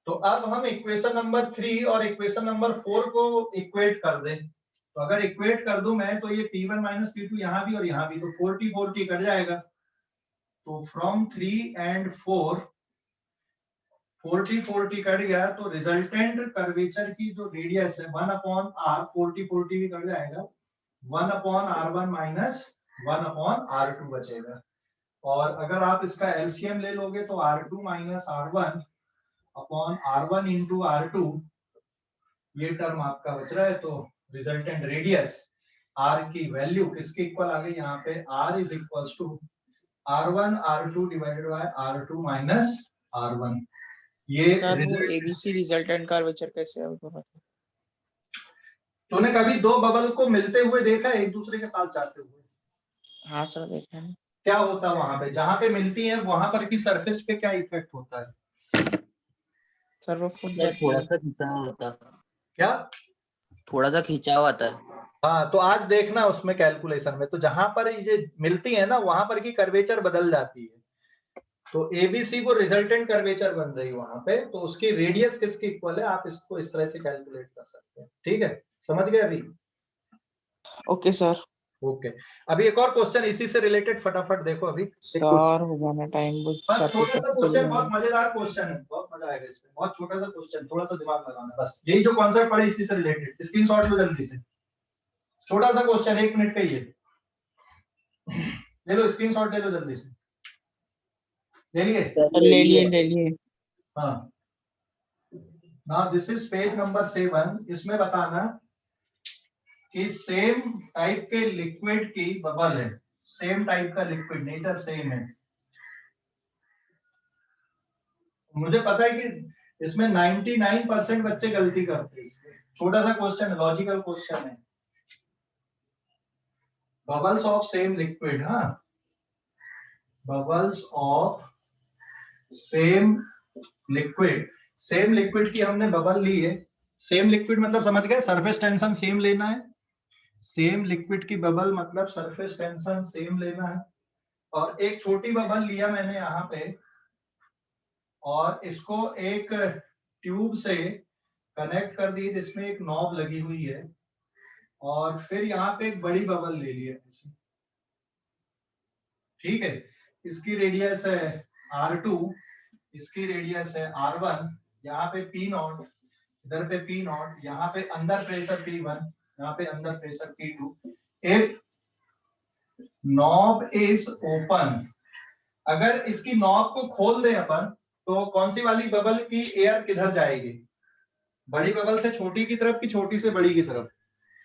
तो अब हम इक्वेशन नंबर 3 और इक्वेशन नंबर 4 को इक्वेट कर दें, तो अगर इक्वेट कर दूं मैं तो ये P1 माइनस P2 यहाँ भी और यहाँ भी, तो 4T कट जाएगा। तो फ्रॉम 3 एंड 4 4T कट गया, तो रिजल्टेंट कर्वेचर की जो रेडियस है 1 अपॉन R, 4T भी कट जाएगा, 1 upon R1 minus 1 upon R2 बचेगा। और अगर आप इसका एलसीएम ले लोगे तो R2 minus R1 upon R1 into R2, ये टर्म आपका बच रहा है। तो रिजल्टेंट रेडियस R की वैल्यू किसके इक्वल आ गई यहाँ पे? R is equals to R1 R2 divided by R2 minus R1। ये सर वो एबीसी रिजल्टेंट कर्वेचर कैसे है वो बता। तूने कभी दो बबल को मिलते हुए देखा है, एक दूसरे के पास जाते हुए? हाँ सर देखा है। क्या होता है वहां पे, जहां पे मिलती है वहां पर की सरफेस पे क्या इफेक्ट होता है? सर वो फुट थोड़ा सा खिंचाव होता है। क्या? थोड़ा सा खिंचाव आता है। हाँ, तो आज देखना उसमें कैलकुलेशन में, तो जहां पर ये मिलती है ना वहां पर की कर्वेचर बदल जाती है। तो एबीसी वो रिजल्टेंट कर्वेचर बन रही वहां पे, तो उसकी रेडियस किसकी इक्वल है, आप इसको इस तरह से कैलकुलेट कर सकते हैं। ठीक है, समझ गए अभी? Okay sir. ओके, अभी एक और क्वेश्चन इसी से रिलेटेड, फटाफट देखो अभी। सर हो गया ना टाइम, बस सर छोटा सा पेपर चल क्वेश्चन, रहा बहुत है। मजेदार क्वेश्चन है, बहुत मजा आएगा इसमें, बहुत छोटा सा क्वेश्चन, थोड़ा सा दिमाग लगाना बस। यही जो कॉन्सेप्ट पढ़े इसी से रिलेटेड, स्क्रीनशॉट लो जल्दी से। छोटा सा क्वेश्चन, 1 मिनट का ही है, ले लो स्क्रीनशॉट, ले लो जल्दी से, ले लिए? ले लिए ले लिए। हाँ, now this is page number 7। इसमें बताना कि सेम टाइप के लिक्विड की बबल है, सेम टाइप का लिक्विड, नेचर सेम है। मुझे पता है कि इसमें 99% बच्चे गलती करते हैं इसमें। छोटा सा क्वेश्चन, लॉजिकल क्वेश्चन है। बबल्स ऑफ सेम लिक्विड, हाँ, bubbles of same liquid, same liquid की हमने बबल ली है। सेम लिक्विड मतलब समझ गए, सरफेस टेंशन सेम लेना है। सेम लिक्विड की बबल मतलब सरफेस टेंशन सेम लेना है। और एक छोटी बबल लिया मैंने यहाँ पे, और इसको एक ट्यूब से कनेक्ट कर दी जिसमें एक नॉब लगी हुई है, और फिर यहाँ पे एक बड़ी बबल ले ली है। ठीक है, इसकी रेडियस है R2, इसकी रेडियस है R1, यहाँ पे P0, इधर पे P0, यहाँ पे अंदर प्रेशर P1, यहाँ पे अंदर pressure P2। If knob is open, अगर इसकी नॉब को खोल दे अपन, तो कौन सी वाली बबल की एयर किधर जाएगी? बड़ी बबल से छोटी की तरफ कि छोटी से बड़ी की तरफ?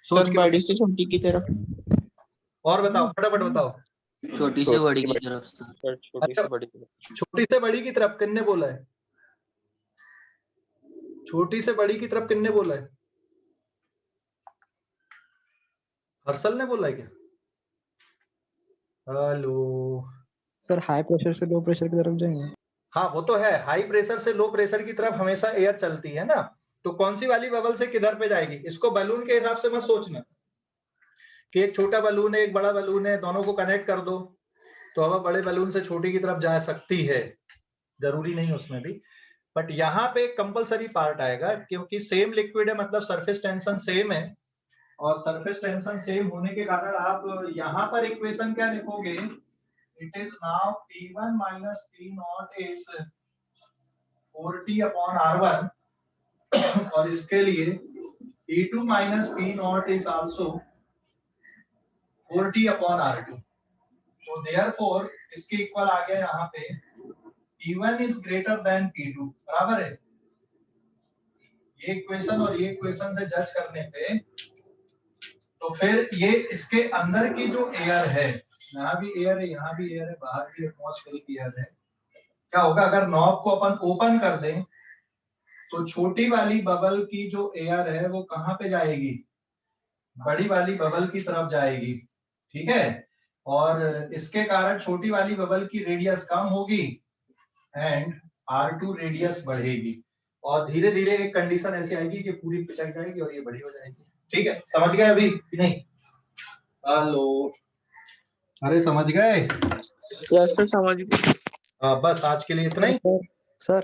सोच सर के बड़ी से छोटी की तरफ। और बताओ, फटाफट बताओ। छोटी से बड़ी की तरफ सर। सर छोटी अच्छा, से बड़ी की तरफ। छोटी से बड़ी की तरफ किसने बोला है? छोटी से बड़ी की तरफ किसने बोला है? हर्षल ने बोला है क्या? हेलो, सर हाई प्रेशर से लो प्रेशर की तरफ जाएंगे। हाँ वो तो है, हाई प्रेशर से लो प्रेशर की तरफ हमेशा एयर चलती है ना, तो कौन सी वाली बबल से किधर पे जाएगी? इसको बलून के हिसाब से मत सोचना कि एक छोटा बलून है एक बड़ा बलून है, दोनों को कनेक्ट कर दो तो हवा बड़े बलून से छोटी की तरफ जा सकती है, जरूरी नहीं उसमें भी। बट यहाँ पे कंपलसरी पार्ट आएगा, क्योंकि सेम लिक्विड है मतलब सरफेस टेंशन सेम है, और सरफेस टेंशन सेम होने के कारण आप यहाँ पर इक्वेशन क्या लिखोगे? It is now P1 minus P0 is 4T upon R1 और इसके लिए P2 minus P0 is also 4T upon R2। तो therefore इसके इक्वल आ गया यहाँ पे P1 is greater than P2, बराबर है। ये इक्वेशन और ये इक्वेशन से जज करने पे, तो फिर ये इसके अंदर की जो एयर है, यहाँ भी एयर है यहाँ भी एयर है, बाहर भी एटमॉस्फेयर की एयर है, क्या होगा अगर नॉब को अपन ओपन कर दें तो छोटी वाली बबल की जो एयर है वो कहां पे जाएगी? बड़ी वाली बबल की तरफ जाएगी। ठीक है, और इसके कारण छोटी वाली बबल की रेडियस कम होगी एंड R2 रेडियस बढ़ेगी, और धीरे धीरे एक कंडीशन ऐसी आएगी कि पूरी पिचक जाएगी और ये बड़ी हो जाएगी। ठीक है, समझ गए अभी कि नहीं? हेलो, अरे समझ गए? यस सर समझ गए। बस आज के लिए इतना ही। सर